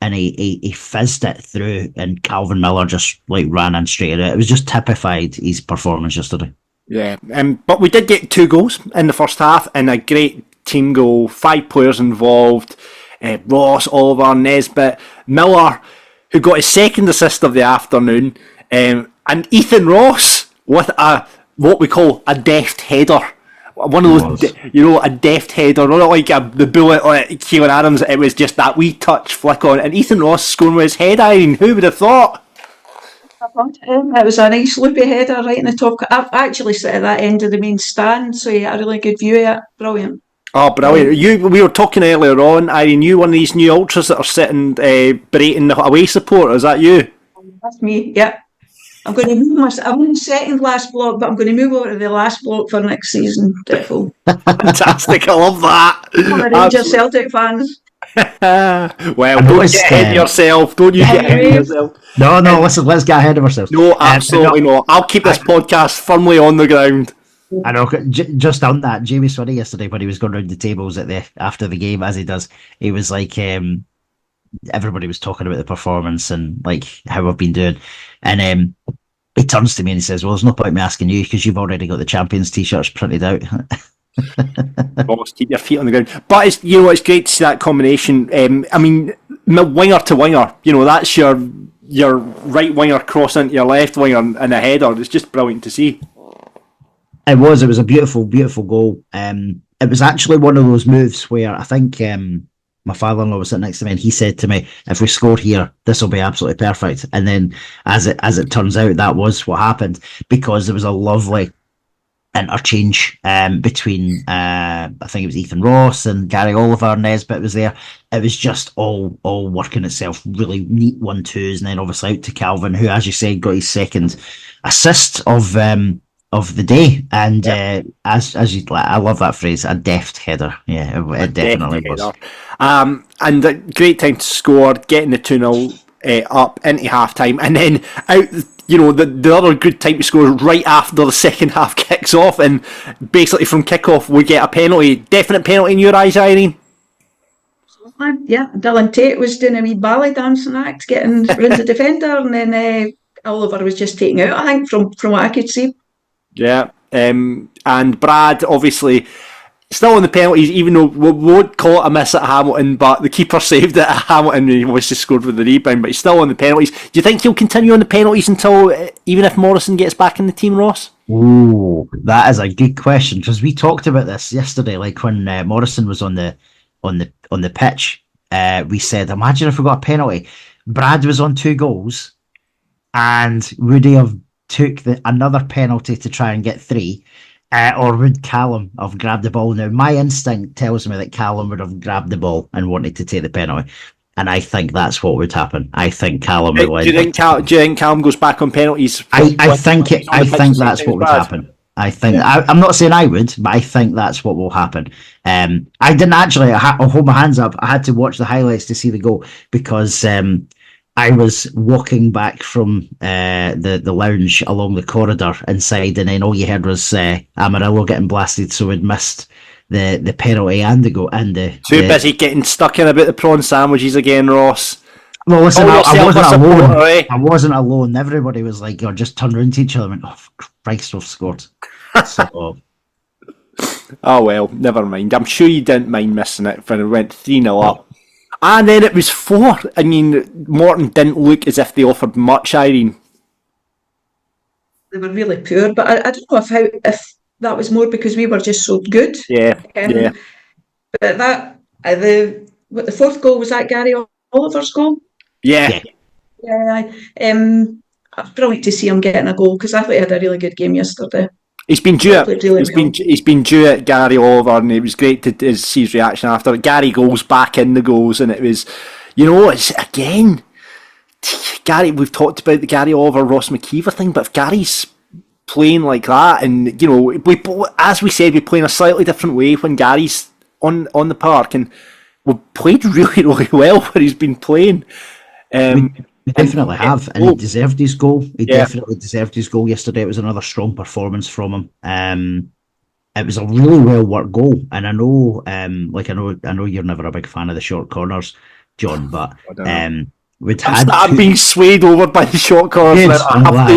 and he fizzed it through, and Calvin Miller just like ran in straight at it. It was just typified his performance yesterday. Yeah, but we did get 2 goals in the first half, and a great team goal. 5 players involved: Ross, Oliver, Nesbitt, Miller, who got his second assist of the afternoon, and Ethan Ross with what we call a deft header. One of those, a deft header, not like the bullet on Keelan Adams. It was just that wee touch flick on, and Ethan Ross scoring with his head. Irene, who would have thought? It was a nice loopy header right in the top. I've actually sat at that end of the main stand, so you had a really good view of it. Brilliant. Oh, brilliant. We were talking earlier on, Irene, you one of these new ultras that are sitting berating the away support. Is that you? That's me, yeah. I'm going to move I'm in the second last block, but I'm going to move over to the last block for next season. Fantastic, I love that. Rangers Celtic fans. Well, don't get ahead of yourself. Don't you get ahead of yourself. No, listen, let's get ahead of ourselves. No, absolutely not. I'll keep this podcast firmly on the ground. I know, just on that, Jamie Swinney yesterday, when he was going round the tables after the game, as he does, he was like, everybody was talking about the performance and like how I've been doing, and he turns to me and he says, well, there's no point me asking you because you've already got the Champions t-shirts printed out. Always keep your feet on the ground. But it's great to see that combination. I mean, winger to winger, that's your right winger crossing into your left winger and a header. It's just brilliant to see. It was a beautiful, beautiful goal. It was actually one of those moves where I think my father-in-law was sitting next to me and he said to me, if we score here, this will be absolutely perfect. And then as it turns out, that was what happened, because there was a lovely interchange between I think it was Ethan Ross and Gary Oliver. Nesbitt was there. It was just all working itself, really neat 1-2s, and then obviously out to Calvin, who, as you said, got his second assist of the day. And as you, I love that phrase, a deft header. Yeah, it definitely was. And a great time to score, getting the 2-0 up into half time, and then out. The other good time to score right after the second half kicks off, and basically from kick-off we get a penalty. Definite penalty in your eyes, Irene? Yeah, Dylan Tate was doing a wee ballet dancing act, getting round the defender, and then Oliver was just taking out, I think, from what I could see. Yeah, and Brad, obviously, still on the penalties, even though we won't call it a miss at Hamilton, but the keeper saved it at Hamilton and he obviously scored with the rebound, but he's still on the penalties. Do you think he'll continue on the penalties until, even if Morrison gets back in the team, Ross? Ooh, that is a good question, because we talked about this yesterday, like when Morrison was on the pitch. We said, imagine if we got a penalty. Brad was on 2 goals, and would he have took another penalty to try and get 3? Or would Callum have grabbed the ball? Now, my instinct tells me that Callum would have grabbed the ball and wanted to take the penalty. And I think that's what would happen. I think Callum would. Do you think Callum goes back on penalties? I think that's what would happen. I'm not saying I would, but I think that's what will happen. I didn't actually. I'll hold my hands up. I had to watch the highlights to see the goal, because I was walking back from the lounge along the corridor inside, and then all you heard was Amarillo getting blasted, so we'd missed the penalty and the goal. And too busy getting stuck in about the prawn sandwiches again, Ross. Well, listen, I wasn't alone. I wasn't alone. Everybody was like, just turned around to each other and went, oh, Christ, we've scored. So, oh, well, never mind. I'm sure you didn't mind missing it when it went 3-0 up. And then it was 4. I mean, Morton didn't look as if they offered much, Irene. They were really poor, but I don't know if that was more because we were just so good. Yeah, But the 4th goal, was that Gary Oliver's goal? Yeah. It's brilliant to see him getting a goal, because I thought he had a really good game yesterday. He's been due it. He's been due at Gary Oliver, and it was great to see his reaction after. Gary goes back in the goals, and it was, it's again, Gary. We've talked about the Gary Oliver Ross McKeever thing, but if Gary's playing like that, and we, as we said, we play in a slightly different way when Gary's on the park, and we've played really, really well where he's been playing. We definitely have, and he deserved his goal. He definitely deserved his goal yesterday. It was another strong performance from him. It was a really well worked goal, and I know you're never a big fan of the short corners, John, but I'm being swayed over by the short corners. Yes,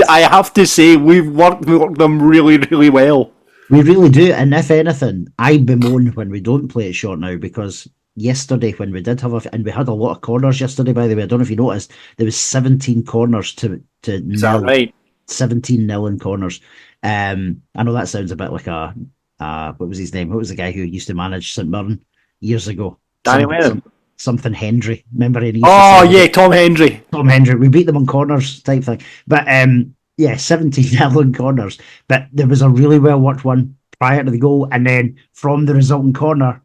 I have to say we've worked them really, really well. We really do, and if anything, I bemoan when we don't play it short now, because yesterday when we did have and we had a lot of corners yesterday, by the way, I don't know if you noticed, there was 17 corners to Is that right? 17-0 in corners. I know that sounds a bit like what was his name? What was the guy who used to manage St Mirren years ago? Danny Wareham. Something Hendry. Remember he used Oh to say, yeah, Tom Hendry. Tom Hendry. We beat them on corners type thing. But 17-0 in corners. But there was a really well worked one prior to the goal, and then from the resulting corner,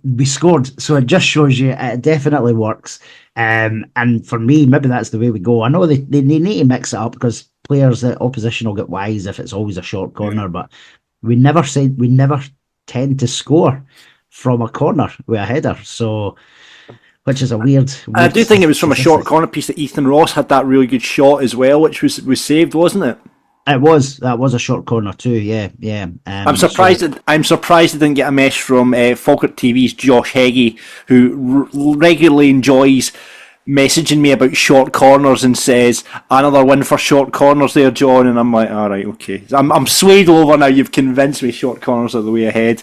we scored. So it just shows you it definitely works. And for me, maybe that's the way we go. I know they need to mix it up because players, the opposition will get wise if it's always a short corner, but we never tend to score from a corner with a header. So, which is a weird I do think it was from a short corner piece that Ethan Ross had that really good shot as well, which was saved, wasn't it? That was a short corner too. Yeah. I'm surprised. I'm surprised I didn't get a message from Falkirk TV's Josh Heggie, who regularly enjoys messaging me about short corners and says another win for short corners there, John. And I'm like, all right, okay. I'm swayed over now. You've convinced me. Short corners are the way ahead.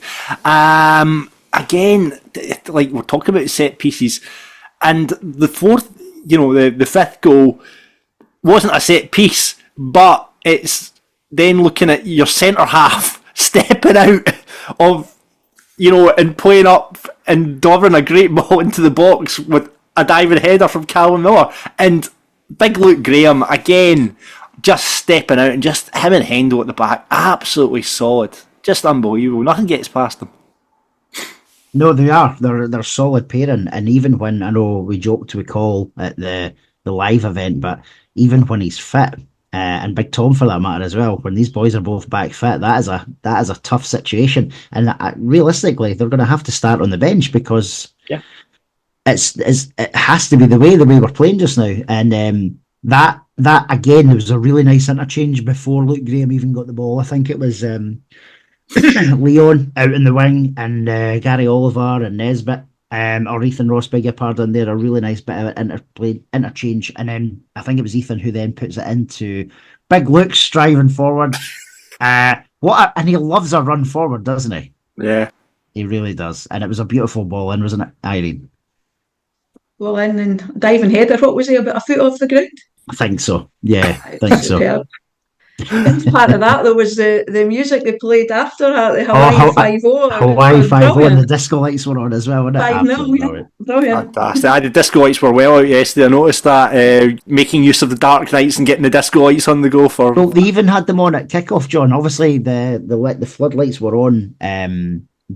Again, like we're talking about set pieces, and the fourth, the fifth goal wasn't a set piece, but it's then looking at your centre half stepping out of, and playing up and delivering a great ball into the box with a diving header from Calvin Miller, and big Luke Graham again just stepping out, and just him and Hendo at the back, absolutely solid, just unbelievable. Nothing gets past them. No, they are. They're solid pairing, and even when I know we joked with Cole at the live event, but even when he's fit, and Big Tom for that matter as well, when these boys are both back fit, that is a tough situation, and realistically, they're going to have to start on the bench because it has to be the way we're playing just now, and that again, there was a really nice interchange before Luke Graham even got the ball. I think it was Leon out in the wing and Gary Oliver and Nesbitt or Ethan Ross, beg your pardon, there, a really nice bit of interchange, and then I think it was Ethan who then puts it into Big Luke striving forward. And he loves a run forward, doesn't he? Yeah, he really does, and it was a beautiful ball in, wasn't it, Irene? Well, in and diving header, what was he, about a foot off the ground? I think so, yeah, I think so. Part of that, there was the music they played after the Hawaii 5-0. Hawaii 5-0, and the disco lights were on as well, weren't it? Brilliant. Fantastic. The disco lights were well out yesterday. I noticed that, making use of the dark nights and getting the disco lights on the go for. Well, they even had them on at kickoff, John. Obviously, the floodlights were on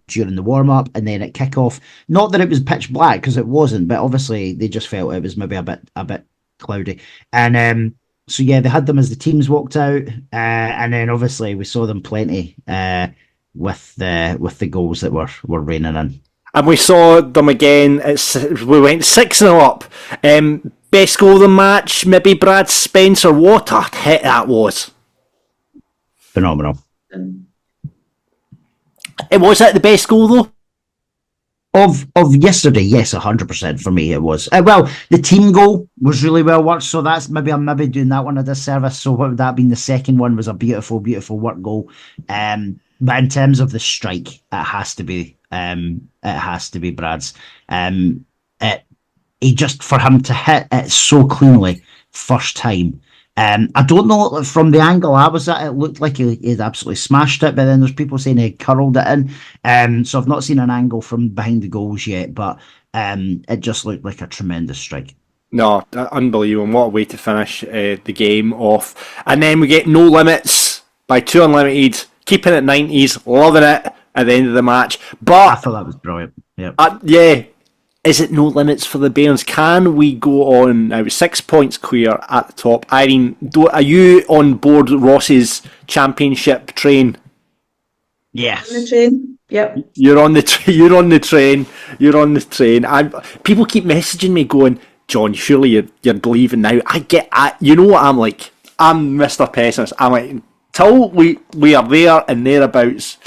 during the warm up, and then at kickoff. Not that it was pitch black, because it wasn't, but obviously they just felt it was maybe a bit cloudy, and so yeah, they had them as the teams walked out, and then obviously we saw them plenty with the goals that were raining in. And we saw them again. We went 6-0 up. Best goal of the match, maybe Brad Spencer. What a hit that was! Phenomenal. Was that the best goal though? Of yesterday, yes, 100% for me it was. Well, the team goal was really well worked, so that's I'm doing that one a disservice. So what would that been? The second one was a beautiful work goal. But in terms of the strike, it has to be Brad's. He just, for him to hit it so cleanly first time. I don't know, from the angle I was at, it looked like he'd absolutely smashed it, but then there's people saying he curled it in. So I've not seen an angle from behind the goals yet, but it just looked like a tremendous strike. No, unbelievable. What a way to finish the game off. And then we get No Limits by 2 Unlimited, keeping it 90s, loving it at the end of the match. But I thought that was brilliant. Yeah. Is it no limits for the Bairns? Can we go on now? 6 points clear at the top. Irene, are you on board Ross's championship train? Yes. On the train. Yep. You're on the train. People keep messaging me going, John, surely you're believing now. You know what I'm like. I'm Mr. Pessimist. I'm like, till we are there and thereabouts,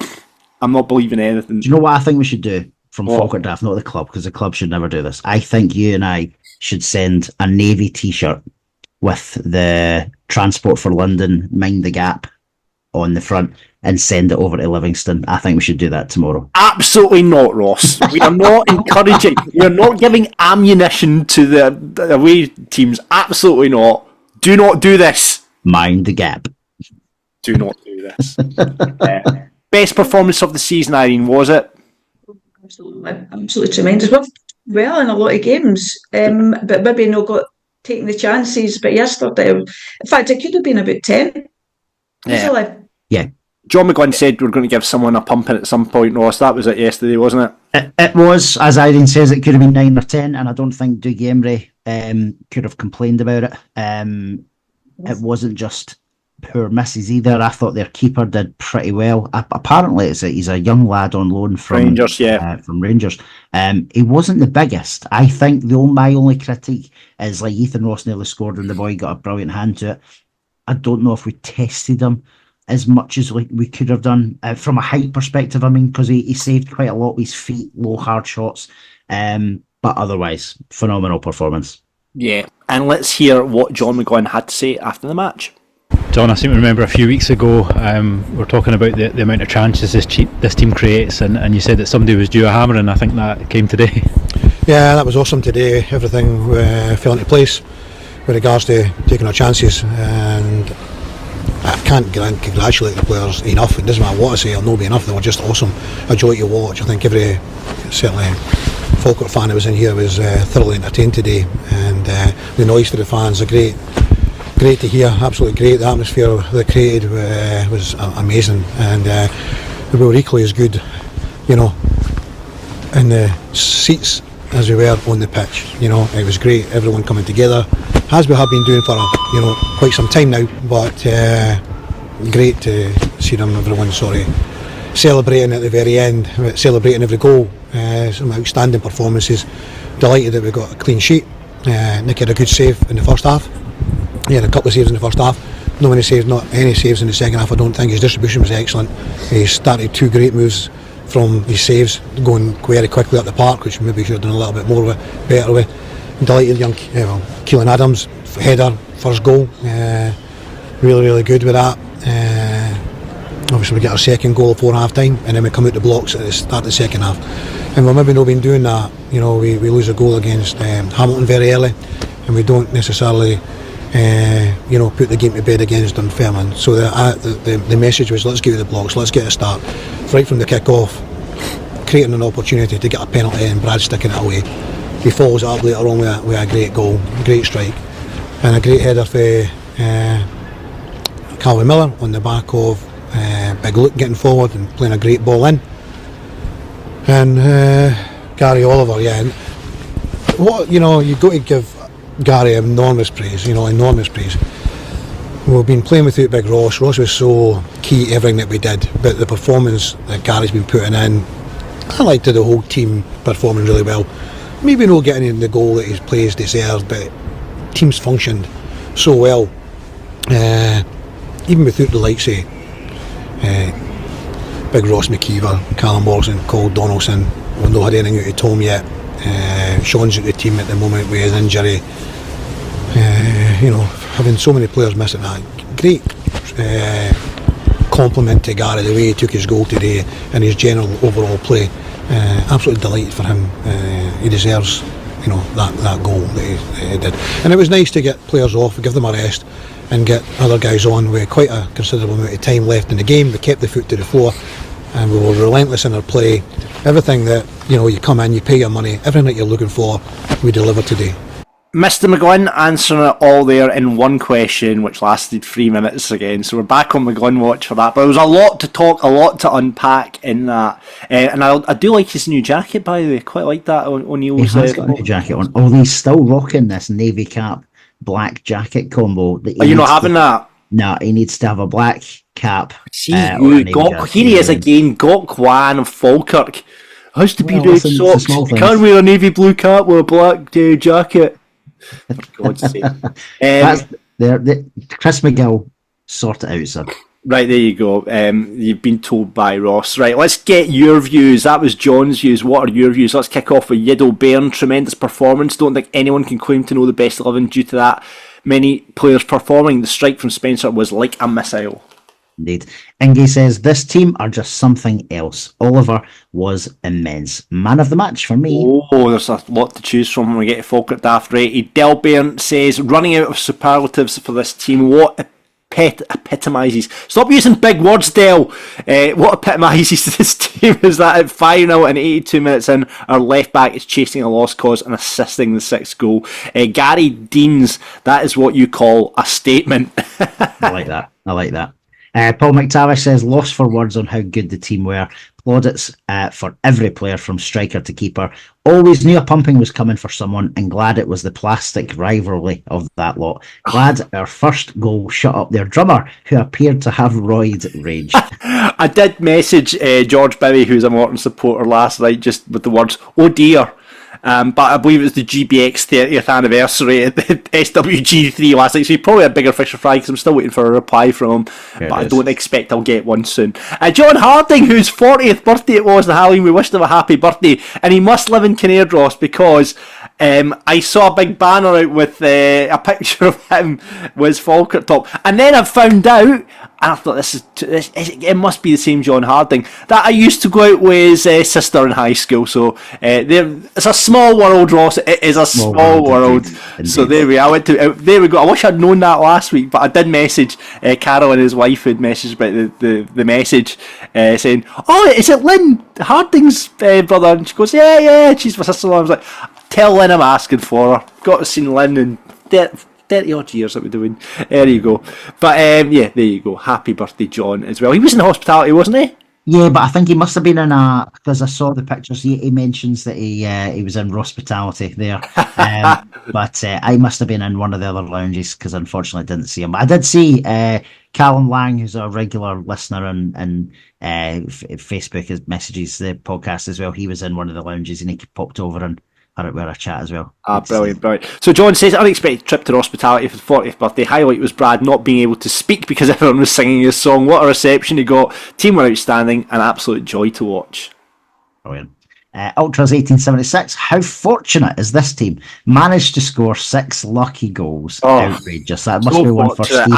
I'm not believing anything. Do you know what I think we should do? From Falkirk Daft, not the club, because the club should never do this. I think you and I should send a navy t-shirt with the Transport for London, Mind the Gap on the front and send it over to Livingston. I think we should do that tomorrow. Absolutely not, Ross. We are not encouraging. We are not giving ammunition to the away teams. Absolutely not. Do not do this. Mind the gap. Do not do this. Best performance of the season, Irene, was it? Absolutely tremendous. We've well in a lot of games, but maybe not got taking the chances. But yesterday, in fact, it could have been about 10. Easily. Yeah. John McGlynn said we were going to give someone a pumping at some point, Ross. That was it yesterday, wasn't it? It was, as Irene says, it could have been 9 or 10, and I don't think Dougie Emery could have complained about it. It wasn't just poor misses either. I thought their keeper did pretty well. Apparently, he's a young lad on loan from Rangers. Yeah, from Rangers. He wasn't the biggest. I think my only critique is like Ethan Ross nearly scored and the boy got a brilliant hand to it. I don't know if we tested him as much as we could have done from a height perspective. I mean, because he saved quite a lot with his feet, low hard shots. But otherwise, phenomenal performance. Yeah, and let's hear what John McGlynn had to say after the match. John, I seem to remember a few weeks ago we were talking about the amount of chances this team creates, and you said that somebody was due a hammer, and I think that came today. Yeah, that was awesome today. Everything fell into place with regards to taking our chances, and I can't congratulate the players enough. It doesn't matter what I say, it'll not be enough. They were just awesome. A joy to watch. I think every, certainly Falkirk fan that was in here was thoroughly entertained today, and the noise for the fans are great to hear, absolutely great. The atmosphere they created was amazing, and we were equally as good, in the seats as we were on the pitch. It was great, everyone coming together, as we have been doing for quite some time now, but great to see everyone celebrating at the very end, celebrating every goal. Some outstanding performances. Delighted that we got a clean sheet. Nick had a good save in the first half. He had a couple of saves in the first half. Not any saves in the second half, I don't think. His distribution was excellent. He started 2 great moves from his saves, going very quickly up the park, which maybe he should have done a little bit more of it, better with. Delighted young Keelan Adams, header, first goal. Really good with that. Obviously we get our second goal before half time, and then we come out the blocks at the start of the second half. And we've maybe not been doing that. We lose a goal against Hamilton very early, and we don't necessarily put the game to bed against Dunfermline. So the message was, let's get to the blocks, let's get a start. Right from the kick-off, creating an opportunity to get a penalty and Brad sticking it away. He follows it up later on with a great goal, great strike, and a great header for Calvin Miller on the back of Big Luke getting forward and playing a great ball in. And Gary Oliver, you've got to give Gary enormous praise, enormous praise. We've been playing without Big Ross. Ross was so key to everything that we did, but the performance that Gary's been putting in, I liked the whole team performing really well. Maybe not getting in the goal that his players deserved, but teams functioned so well. Even without the likes of Big Ross McKeever, Callum Morrison, Cole Donaldson, we've not had anything out of Tom yet. Sean's out of the team at the moment with his injury. Having so many players missing that, great compliment to Gary, the way he took his goal today and his general overall play. Absolutely delighted for him. He deserves that goal that he did. And it was nice to get players off, give them a rest, and get other guys on with quite a considerable amount of time left in the game. We kept the foot to the floor, and we were relentless in our play. Everything that you come in, you pay your money, everything that you're looking for, we delivered today. Mr. McGlynn answering it all there in one question, which lasted 3 minutes again. So we're back on McGlynn watch for that. But there was a lot to talk, a lot to unpack in that. And I do like his new jacket, by the way. Quite like that O'Neill's. He has got a new jacket on. Although he's still rocking this navy cap, black jacket combo. Are you not having that? No, he needs to have a black cap. Here he is again, Gokwan of Falkirk. Has to be red socks. You can't wear a navy blue cap with a black jacket. For God's sake. Chris McGill, sort it out, sir. Right, there you go. You've been told by Ross. Right, let's get your views. That was John's views. What are your views? Let's kick off with Yiddle Bairns. Tremendous performance. Don't think anyone can claim to know the best 11 due to that many players performing. The strike from Spencer was like a missile. Indeed. Ingy says, this team are just something else. Oliver was immense. Man of the match for me. Oh, there's a lot to choose from when we get to Fakirk Daft rated. Delbairn says, running out of superlatives for this team. What epitomises? Stop using big words, Dale. What epitomises this team is that at 5-0 and 82 minutes in, our left back is chasing a lost cause and assisting the 6th goal. Gary Deans, that is what you call a statement. I like that. Paul McTavish says, lost for words on how good the team were. Plaudits for every player from striker to keeper. Always knew a pumping was coming for someone, and glad it was the plastic rivalry of that lot. Glad our first goal shut up their drummer, who appeared to have roid rage. I did message George Bowie, who's a Morton supporter, last night, just with the words, oh dear. But I believe it was the GBX 30th anniversary at the SWG3 last night, so he's probably a bigger Fisher fry because I'm still waiting for a reply from him, but I don't expect I'll get one soon. John Harding, whose 40th birthday it was, the Halloween, we wished him a happy birthday, and he must live in Kinnaird, because I saw a big banner out with a picture of him with his Falkirk top, and then I found out, and I thought it must be the same John Harding that I used to go out with his sister in high school. So it's a small world, Ross. It is a small world. Indeed. So there we are. There we go. I wish I'd known that last week, but I did message Carol and his wife, who'd messaged about the message saying, "Oh, is it Lynn Harding's brother?" And she goes, "Yeah, she's my sister-in-law." I was like, "Tell Lynn I'm asking for her." Got to see Lynn in 30 odd years that we're doing. There you go. But there you go. Happy birthday, John, as well. He was in hospitality, wasn't he? Yeah, but I think he must have been in because I saw the pictures. He mentions that he was in hospitality there, but I must have been in one of the other lounges because unfortunately I didn't see him. I did see Colin Lang, who's a regular listener and Facebook his messages the podcast as well. He was in one of the lounges and he popped over and had a chat as well. Brilliant. So John says, unexpected trip to hospitality for the 40th birthday. Highlight was Brad not being able to speak because everyone was singing his song. What a reception he got. Team were outstanding. An absolute joy to watch. Brilliant. Ultras 1876. How fortunate is this team? Managed to score 6 lucky goals. Outrageous. That must be one for Stephen.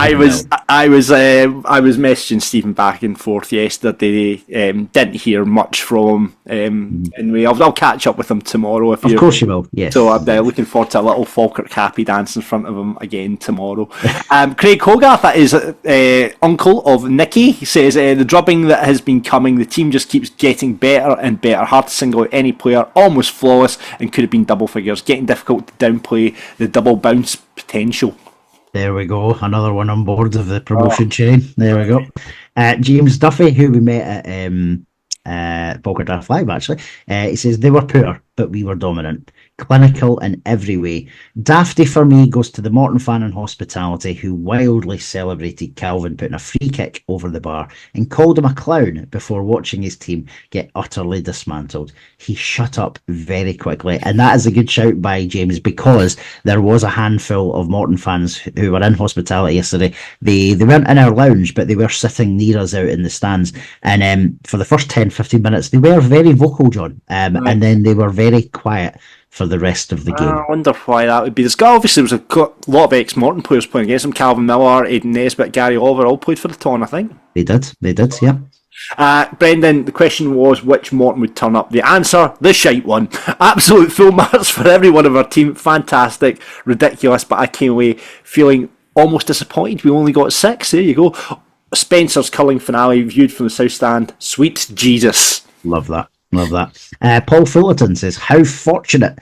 I was messaging Stephen back and forth yesterday. Didn't hear much from him. Anyway, I'll catch up with him tomorrow. Of course you will. Yes. So I'm looking forward to a little Falkirk happy dance in front of him again tomorrow. Craig Hogarth, that is uncle of Nicky, he says the drubbing that has been coming. The team just keeps getting better and better. Hard to single out any player, almost flawless, and could have been double figures. Getting difficult to downplay the double bounce potential. There we go, another one on board of the promotion chain. There we go. James Duffy, who we met at Fakirk Daft Live, actually, he says they were poor, but we were dominant. Clinical in every way. Dafty for me goes to the Morton fan in hospitality who wildly celebrated Calvin putting a free kick over the bar and called him a clown before watching his team get utterly dismantled. He shut up very quickly, and that is a good shout by James because there was a handful of Morton fans who were in hospitality yesterday. They weren't in our lounge, but they were sitting near us out in the stands, and for the first 10-15 minutes they were very vocal, John, and then they were very quiet for the rest of the game. I wonder why that would be. There's obviously there was a lot of ex-Morton players playing against them. Calvin Miller, Aidan Nesbitt, Gary Oliver all played for the Ton, I think. They did, yeah. Brendan, the question was which Morton would turn up. The answer, the shite one. Absolute full marks for every one of our team. Fantastic, ridiculous, but I came away feeling almost disappointed. We only got 6. There you go. Spencer's culling finale viewed from the South Stand. Sweet Jesus. Love that. Paul Fullerton says, how fortunate.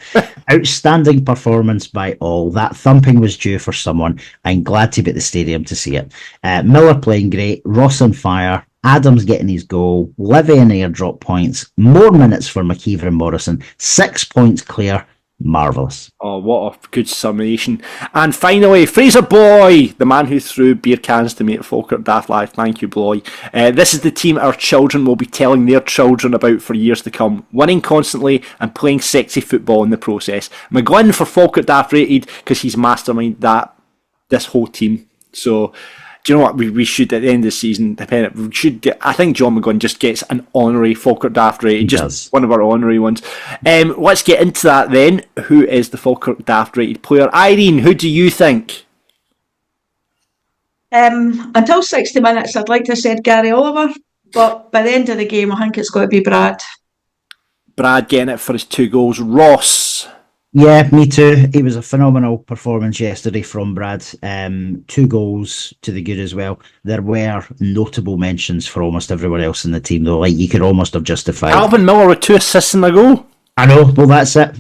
Outstanding performance by all. That thumping was due for someone. I'm glad to be at the stadium to see it. Miller playing great. Ross on fire. Adams getting his goal. Livy and airdrop points. More minutes for McKeever and Morrison. 6 points clear. Marvellous. Oh, what a good summation. And finally, Fraser Boy, the man who threw beer cans to me at Fakirk Daft Live. Thank you, Boy. This is the team our children will be telling their children about for years to come. Winning constantly and playing sexy football in the process. McGlynn for Falkirk Daft rated because he's mastermind this whole team. So, do you know what? We should, at the end of the season, we should get, I think John McGlynn just gets an honorary Falkirk Daft rated, just one of our honorary ones. Let's get into that then. Who is the Falkirk Daft rated player? Irene, who do you think? Until 60 minutes, I'd like to have said Gary Oliver, but by the end of the game, I think it's got to be Brad. Brad getting it for his 2 goals. Ross? Yeah, me too. It was a phenomenal performance yesterday from Brad. 2 goals to the good as well. There were notable mentions for almost everyone else in the team, though. Like, you could almost have justified. Alvin Miller with 2 assists in a goal. I know. Well, that's it.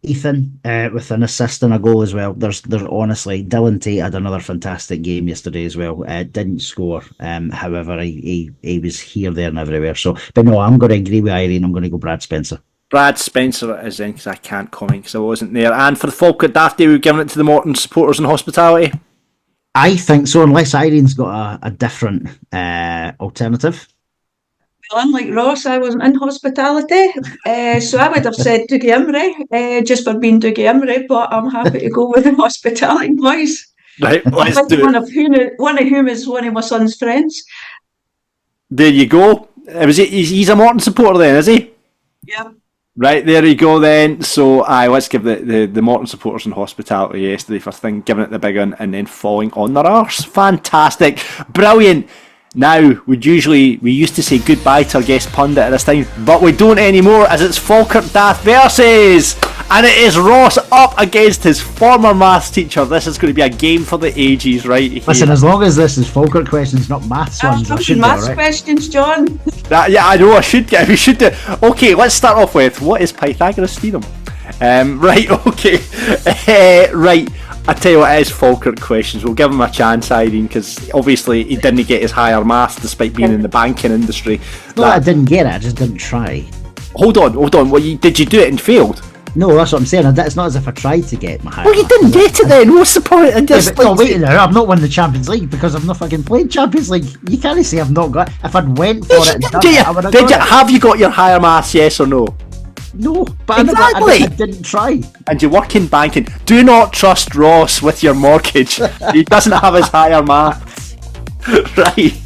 Ethan with an assist and a goal as well. There's honestly, Dylan Tate had another fantastic game yesterday as well. Didn't score. However, he was here, there, and everywhere. So, but no, I'm going to agree with Irene. I'm going to go Brad Spencer. Brad Spencer is in because I can't comment because I wasn't there. And for the Falkirk Daft, we're giving it to the Morton supporters and hospitality. I think so, unless Irene's got a different alternative. Well, unlike Ross, I wasn't in hospitality, so I would have said Dougie Imrie, just for being Dougie Imrie, but I'm happy to go with the hospitality boys. Right, let's do it. One of whom is one of my son's friends. There you go. He's a Morton supporter then, is he? Yeah. Right, there you go then. So let's give the Morton supporters and hospitality yesterday for giving it the big one and then falling on their arse. Fantastic. Brilliant. Now, we used to say goodbye to our guest pundit at this time, but we don't anymore as it's Falkirk Daft versus, and it is Ross up against his former maths teacher. This is going to be a game for the ages, right here. Listen, as long as this is Falkirk questions, not maths ones, I should maths be all right. questions, John. Yeah, I know, we should do. Okay, let's start off with, what is Pythagoras' theorem? Right, okay. Right. I tell you what, it is Falkirk questions. We'll give him a chance, Irene, because obviously he didn't get his higher maths despite being in the banking industry. No, I didn't get it, I just didn't try. Hold on. Did you do it and failed? No, that's what I'm saying. It's not as if I tried to get my higher Well, you didn't get it then. What's the point? Wait there. I've not won the Champions League because I've not fucking played Champions League. You can't say I've not got it. If I'd went for it and done it, I would have got it. Have you got your higher maths, yes or no? No, but exactly. I didn't try. And you work in banking. Do not trust Ross with your mortgage. He doesn't have his higher maths. Right.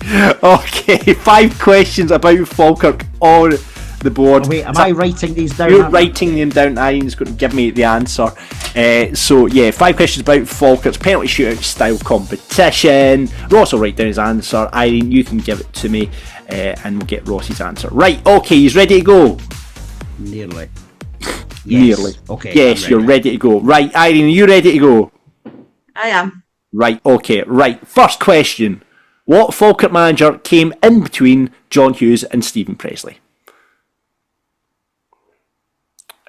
Okay. 5 questions about Falkirk on the board. Oh, wait, am I writing these down? You're writing them down. Irene's going to give me the answer. 5 questions about Falkirk's penalty shootout style competition. Ross will write down his answer. Irene, you can give it to me, and we'll get Ross's answer. Right. Okay. He's ready to go. Nearly. Yes. Nearly. Okay. Yes, you're ready to go. Right, Irene, are you ready to go? I am. Right, okay. Right, first question. What Falkirk manager came in between John Hughes and Stephen Pressley?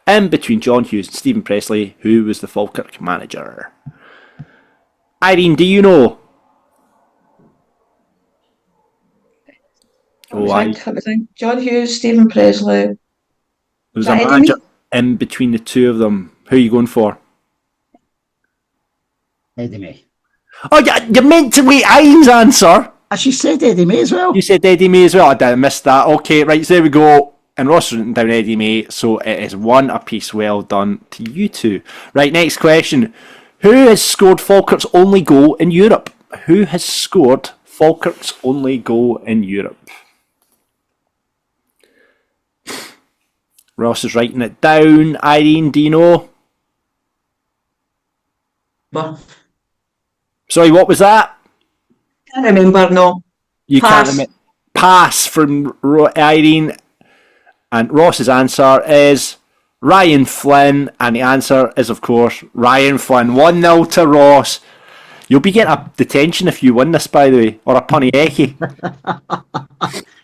In between John Hughes and Stephen Pressley, who was the Falkirk manager? Irene, do you know? John Hughes, Stephen Presley. There was a manager in between the two of them. Who are you going for? Eddie May. Oh, yeah, you meant to wait Irene's answer. She said Eddie May as well. You said Eddie May as well. I missed that. Okay, right, so there we go. And Ross written down Eddie May, so it is 1 apiece. Well done to you two. Right, next question. Who has scored Falkirk's only goal in Europe? Who has scored Falkirk's only goal in Europe? Ross is writing it down. Irene, do you know? Sorry, what was that? Can't remember, no. You Pass. can't remember. Pass from Irene. And Ross's answer is Ryan Flynn. And the answer is, of course, Ryan Flynn. 1-0 to Ross. You'll be getting a detention if you win this, by the way. Or a punny eki.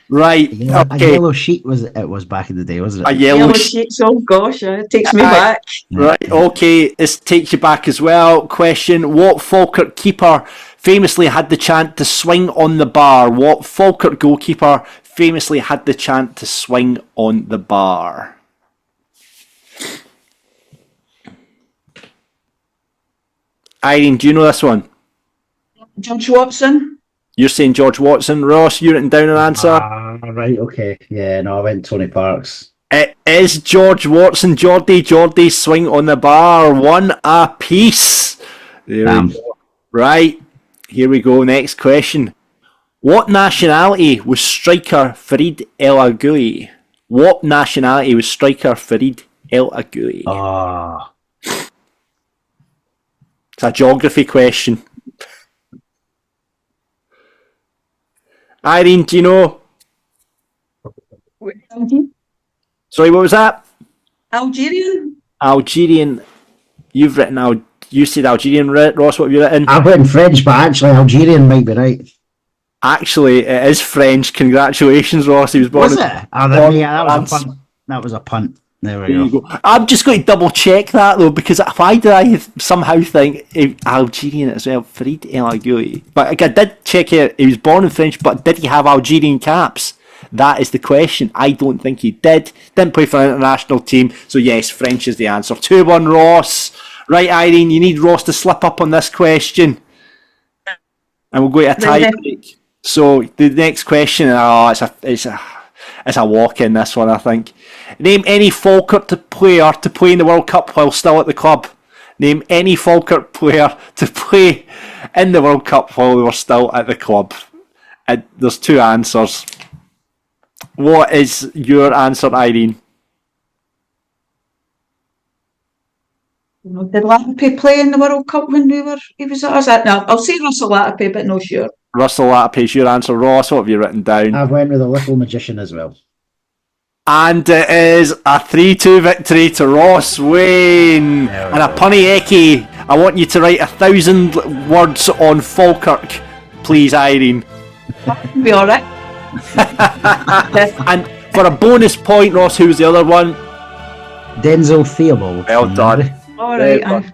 Right, yeah, okay. A yellow sheet was back in the day, wasn't it? A yellow sheet. Oh gosh, it takes me back. Right, okay, this takes you back as well. Question, what Falkirk keeper famously had the chance to swing on the bar? What Falkirk goalkeeper famously had the chance to swing on the bar? Irene, do you know this one? George Watson. You're saying George Watson. Ross, you written down an answer? Right, okay. Yeah, no, I went Tony Parks. It is George Watson. Geordie swing on the bar. 1 apiece. There we go. Right, here we go. Next question. What nationality was striker Farid El Agoui? What nationality was striker Farid El Agoui? It's a geography question. Irene, do you know? Sorry, what was that? Algerian. Algerian. You've written out. You said Algerian, Ross. What have you written? I've written French, but actually Algerian might be right. Actually, it is French. Congratulations, Ross. He was born. Was it? Oh, that was a punt. That was a punt. There you go. I'm just going to double check that though, because why did I somehow think Algerian as well? Farid El Agoui. But I did check it. He was born in French, but did he have Algerian caps? That is the question. I don't think he did. Didn't play for an international team. So yes, French is the answer. 2-1 Ross. Right, Irene, you need Ross to slip up on this question. And we'll go to a tie break. So the next question, it's a walk in this one, I think. Name any Falkirk player to play in the World Cup while still at the club. Name any Falkirk player to play in the World Cup while they were still at the club. And there's two answers. What is your answer, Irene? Did Latape play in the World Cup when he was at us? No, I'll say Russell Latape, but no sure. Russell Latape is your answer. Ross, what have you written down? I've went with a little magician as well. And it is a 3-2 victory to Ross Wayne. And a punny Eki. I want you to write 1,000 words on Falkirk, please, Irene. That'll be alright. And for a bonus point, Ross, who was the other one? Denzel Theobald. Well done. Alright.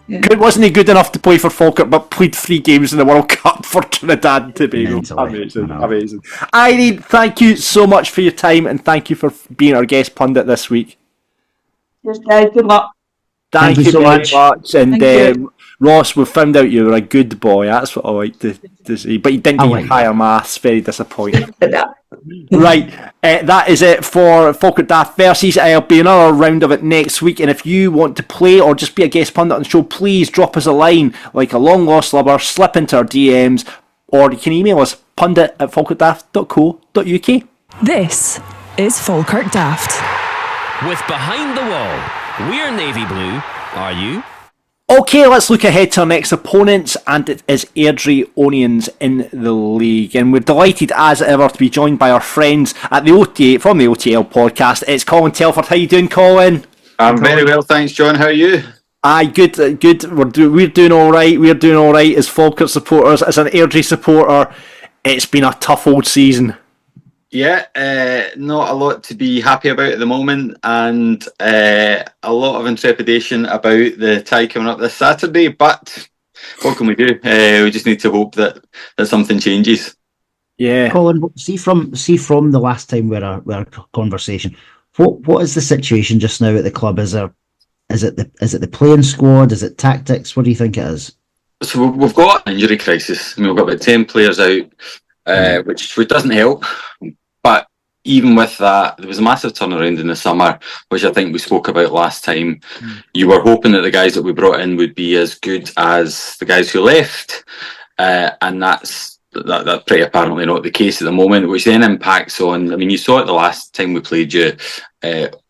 Good, wasn't he good enough to play for Falkirk, but played 3 games in the World Cup for Trinidad and Tobago? Amazing. Irene, thank you so much for your time, and thank you for being our guest pundit this week. Yes, guys, good luck. Thank you so much. And Ross, we found out you were a good boy. That's what I like to see. But you didn't get higher maths. Very disappointing. Right, that is it for Fakirk Daft versus. I'll be another round of it next week, and if you want to play or just be a guest pundit on the show, please drop us a line like a long lost lover, slip into our DMs, or you can email us pundit@falkirkdaft.co.uk. This is Falkirk Daft. With Behind the Wall, we're navy blue. Are you? Okay, let's look ahead to our next opponents, and it is Airdrie Onions in the league. And we're delighted as ever to be joined by our friends at the OTA from the OTL podcast. It's Colin Telford. How you doing, Colin? I'm very well, thanks, John. How are you? Aye, good. We're doing all right. We're doing all right as Falkirk supporters. As an Airdrie supporter, it's been a tough old season. Yeah, not a lot to be happy about at the moment, and a lot of intrepidation about the tie coming up this Saturday. But what can we do? We just need to hope that something changes. Yeah, Colin. See from the last time we had a conversation. What is the situation just now at the club? Is it the playing squad? Is it tactics? What do you think it is? So we've got an injury crisis. I mean, we've got about 10 players out, which doesn't help. But even with that, there was a massive turnaround in the summer, which I think we spoke about last time. You were hoping that the guys that we brought in would be as good as the guys who left, and that's pretty apparently not the case at the moment, which then impacts on, I mean, you saw it the last time we played you,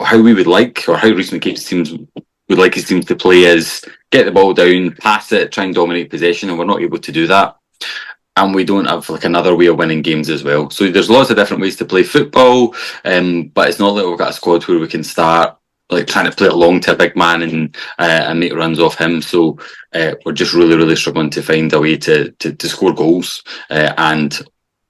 how we would like, or how Reece McCabe's teams would like his teams to play is get the ball down, pass it, try and dominate possession, and we're not able to do that. And we don't have like another way of winning games as well. So there's lots of different ways to play football, but it's not like we've got a squad where we can start like trying to play it long to a big man and make runs off him. So we're just really, really struggling to find a way to score goals, and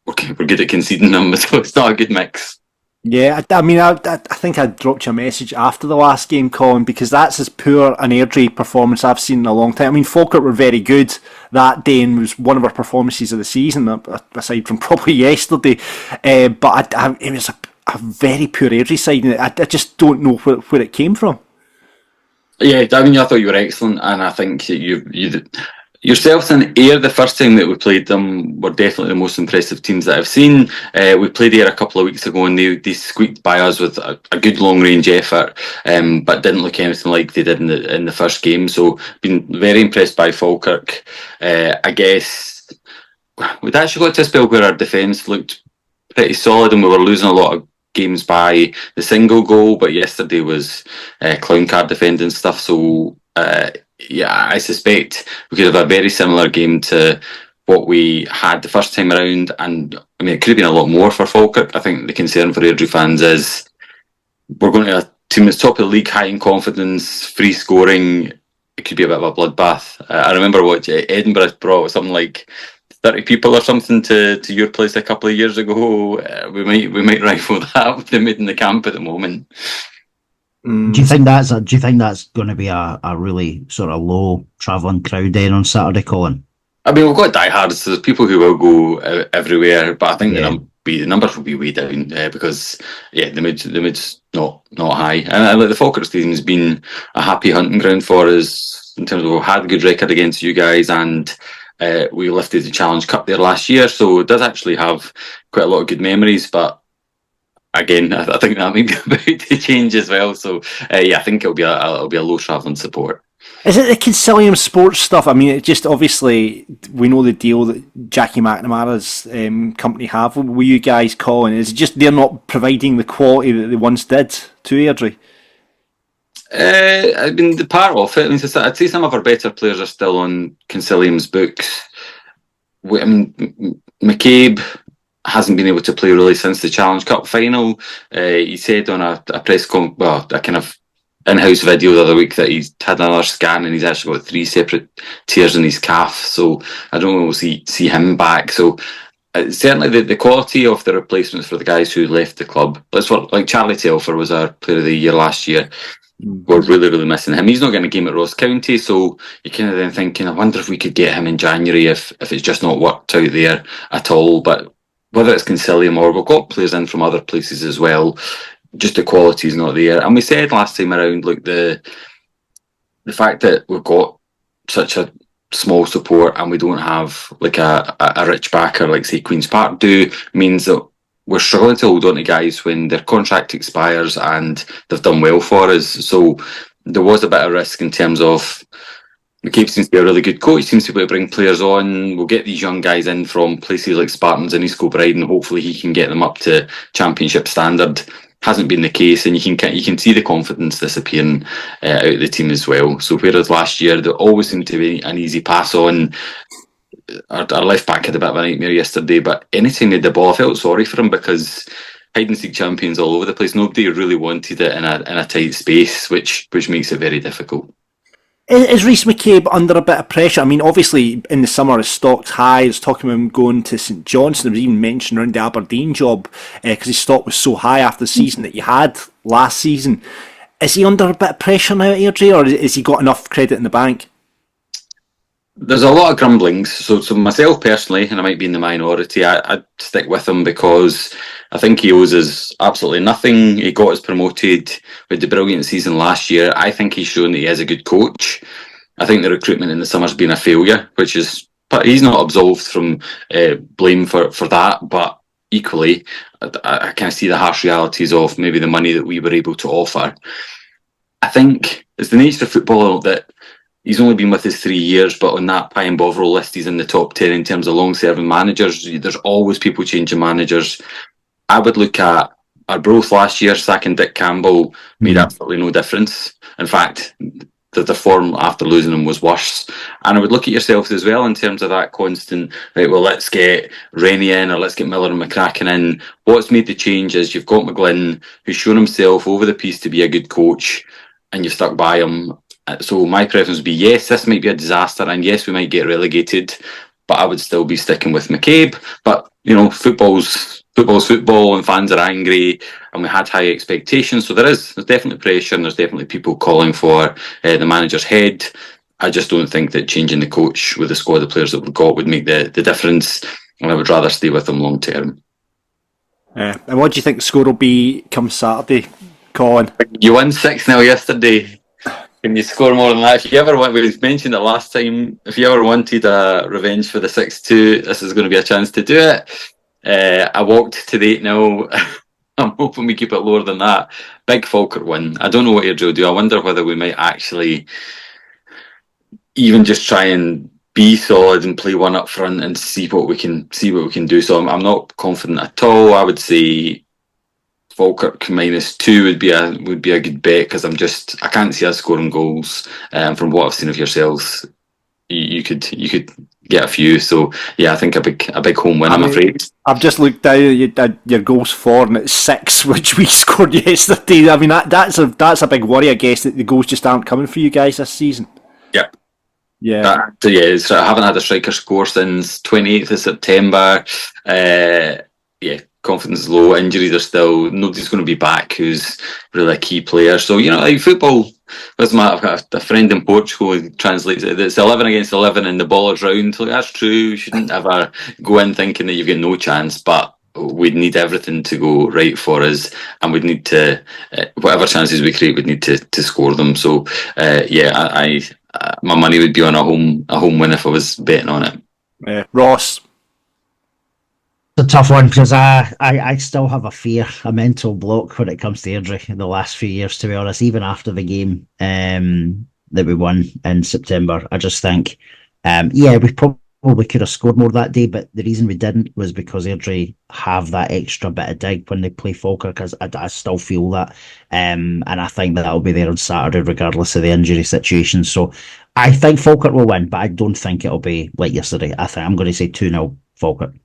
we're good at conceding them, so it's not a good mix. Yeah, I mean, I think I dropped you a message after the last game, Colin, because that's as poor an Airdrie performance I've seen in a long time. I mean, Falkirk were very good that day and was one of our performances of the season, aside from probably yesterday. But it was a very poor Airdrie side, and I just don't know where it came from. Yeah, I mean, I thought you were excellent, and I think you yourselves and Ayr, the first time that we played them, were definitely the most impressive teams that I've seen. We played Ayr a couple of weeks ago, and they squeaked by us with a good long-range effort, but didn't look anything like they did in the first game. So, been very impressed by Falkirk. I guess we'd actually got to a spell where our defence looked pretty solid, and we were losing a lot of games by the single goal, but yesterday was clown card defending stuff. So, yeah, I suspect we could have a very similar game to what we had the first time around, and I mean, it could have been a lot more for Falkirk. I think the concern for Airdrie fans is we're going to a team that's top of the league, high in confidence, free scoring, it could be a bit of a bloodbath. I remember what Edinburgh brought something like 30 people or something to your place a couple of years ago. We might rifle that with them in the camp at the moment. Do you think that's going to be a really sort of low travelling crowd then on Saturday, Colin? I mean, we've got diehards, so there's people who will go everywhere, but I think the numbers will be way down because the mood's not high, and like the Falkirk Stadium has been a happy hunting ground for us in terms of we've had a good record against you guys, and we lifted the Challenge Cup there last year, so it does actually have quite a lot of good memories. But again, I think that may be about to change as well. So I think it'll be a low travelling support. Is it the Concilium Sports stuff? I mean, it just obviously we know the deal that Jackie McNamara's company have with you guys, Colin. Is it just they're not providing the quality that they once did to Airdrie? I mean, the part of it, I'd say some of our better players are still on Concilium's books. I mean, McCabe hasn't been able to play really since the Challenge Cup final. He said on a press a kind of in-house video the other week that he's had another scan and he's actually got 3 separate tears in his calf. So I don't know if we'll see him back. So certainly the quality of the replacements for the guys who left the club. Like Charlie Telford was our Player of the Year last year. We're really, really missing him. He's not getting a game at Ross County, so you're kind of then thinking, I wonder if we could get him in January if it's just not worked out there at all. But whether it's Concilium or we've got players in from other places as well, just the quality is not there. And we said last time around, look, the fact that we've got such a small support and we don't have like a rich backer like say Queen's Park do means that we're struggling to hold on to guys when their contract expires and they've done well for us. So there was a bit of risk in terms of McCabe seems to be a really good coach, seems to be able to bring players on. We'll get these young guys in from places like Spartans and East Kilbride and hopefully he can get them up to championship standard. Hasn't been the case, and you can see the confidence disappearing out of the team as well. So whereas last year there always seemed to be an easy pass on, our left back had a bit of a nightmare yesterday, but anytime he had the ball I felt sorry for him because hide and seek champions all over the place. Nobody really wanted it in a tight space, which makes it very difficult. Is Rhys McCabe under a bit of pressure? I mean, obviously in the summer his stock's high. There's talking about him going to St Johnstone. There was even mention around the Aberdeen job because his stock was so high after the season that he had last season. Is he under a bit of pressure now at Airdrie, or has he got enough credit in the bank? There's a lot of grumblings. So myself personally, and I might be in the minority, I'd stick with him because I think he owes us absolutely nothing. He got us promoted with the brilliant season last year. I think he's shown that he is a good coach. I think the recruitment in the summer's been a failure, but he's not absolved from blame for that. But equally, I kind of see the harsh realities of maybe the money that we were able to offer. I think it's the nature of football that he's only been with us 3 years, but on that Pie and Bovril list, he's in the top 10 in terms of long-serving managers. There's always people changing managers. I would look at our growth last year, sacking Dick Campbell made absolutely no difference. In fact, the form after losing him was worse. And I would look at yourselves as well in terms of that constant, right, well, let's get Rennie in or let's get Miller and McCracken in. What's made the change is you've got McGlynn, who's shown himself over the piece to be a good coach, and you've stuck by him. So my preference would be, yes, this might be a disaster, and yes, we might get relegated, but I would still be sticking with McCabe. But, you know, football's football and fans are angry and we had high expectations. So there's definitely pressure and there's definitely people calling for the manager's head. I just don't think that changing the coach with the squad of players that we've got would make the difference, and I would rather stay with them long term. And what do you think the score will be come Saturday, Colin? You won 6-0 yesterday. Can you score more than that? If you ever want, we mentioned it last time, if you ever wanted a revenge for the 6-2, this is going to be a chance to do it. I walked to the 8-0. I'm hoping we keep it lower than that. Big Falkirk win. I don't know what Airdrie will do. I wonder whether we might actually even just try and be solid and play one up front and see what we can do. So I'm not confident at all. I would say Falkirk -2 would be a good bet because I can't see us scoring goals. From what I've seen of yourselves, you could get a few. So yeah, I think a big home win. I'm afraid. I've just looked down at your goals for, and it's 6, which we scored yesterday. I mean that's a big worry, I guess, that the goals just aren't coming for you guys this season. Yep. Yeah. So I haven't had a striker score since 28th of September. Confidence is low. Injuries are still. Nobody's going to be back who's really a key player. So, like football, I've got a friend in Portugal who translates it. It's 11 against 11 and the ball is round. Like, that's true. You shouldn't ever go in thinking that you've got no chance, but we'd need everything to go right for us, and we'd need to, whatever chances we create, we'd need to score them. So, my money would be on a home win if I was betting on it. Ross. It's a tough one because I still have a mental block when it comes to Airdrie in the last few years, to be honest. Even after the game that we won in September, I just think, we probably could have scored more that day, but the reason we didn't was because Airdrie have that extra bit of dig when they play Falkirk, because I still feel that, and I think that'll be there on Saturday regardless of the injury situation. So I think Falkirk will win, but I don't think it'll be like yesterday. I'm going to say 2-0 Falkirk.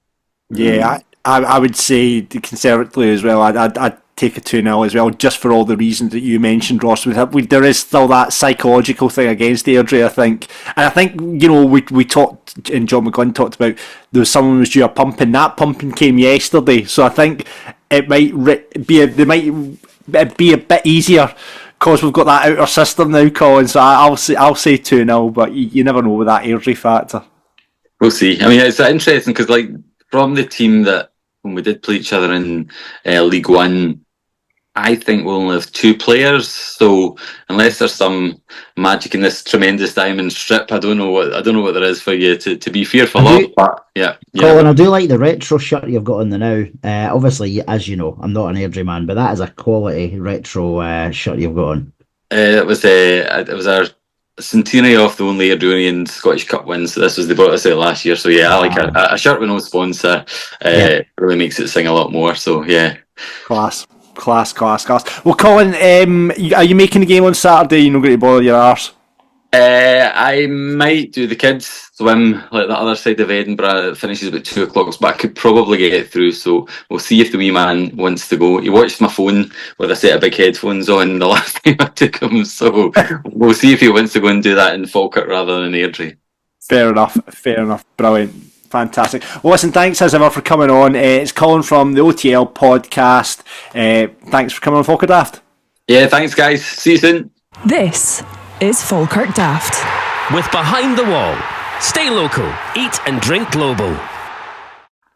Yeah, I would say conservatively as well. I'd take a 2-0 as well, just for all the reasons that you mentioned, Ross. There is still that psychological thing against Airdrie, I think. And I think, we talked, and John McGlynn talked about, there was someone was due a pumping. That pumping came yesterday, so I think it might be a bit easier because we've got that outer system now, Colin. So I'll say 2-0, but you never know with that Airdrie factor. We'll see. I mean, it's interesting because, from the team that when we did play each other in League One, I think we'll only have 2 players. So unless there's some magic in this tremendous diamond strip, I don't know what there is for you to be fearful of. But Colin, I do like the retro shirt you've got on the now. Obviously, as you know, I'm not an Airdrie man, but that is a quality retro shirt you've got on. It was our centenary of the only Airdriean Scottish Cup win, so they brought us out last year. So I like a shirt with no sponsor. Really makes it sing a lot more. So class. Well, Colin, are you making the game on Saturday? You're not going to bother your arse? I might do. The kids swim the other side of Edinburgh. It finishes about 2:00, but I could probably get it through. So we'll see if the wee man wants to go. He watched my phone with a set of big headphones on the last time I took him. So we'll see if he wants to go and do that in Falkirk rather than Airdrie. Fair enough. Brilliant. Fantastic. Well, listen, thanks as ever for coming on. It's Colin from the OTL podcast. Thanks for coming on Fakirk Daft. Yeah, thanks guys. See you soon. This is Fakirk Daft. With Behind the Wall. Stay local, eat and drink global.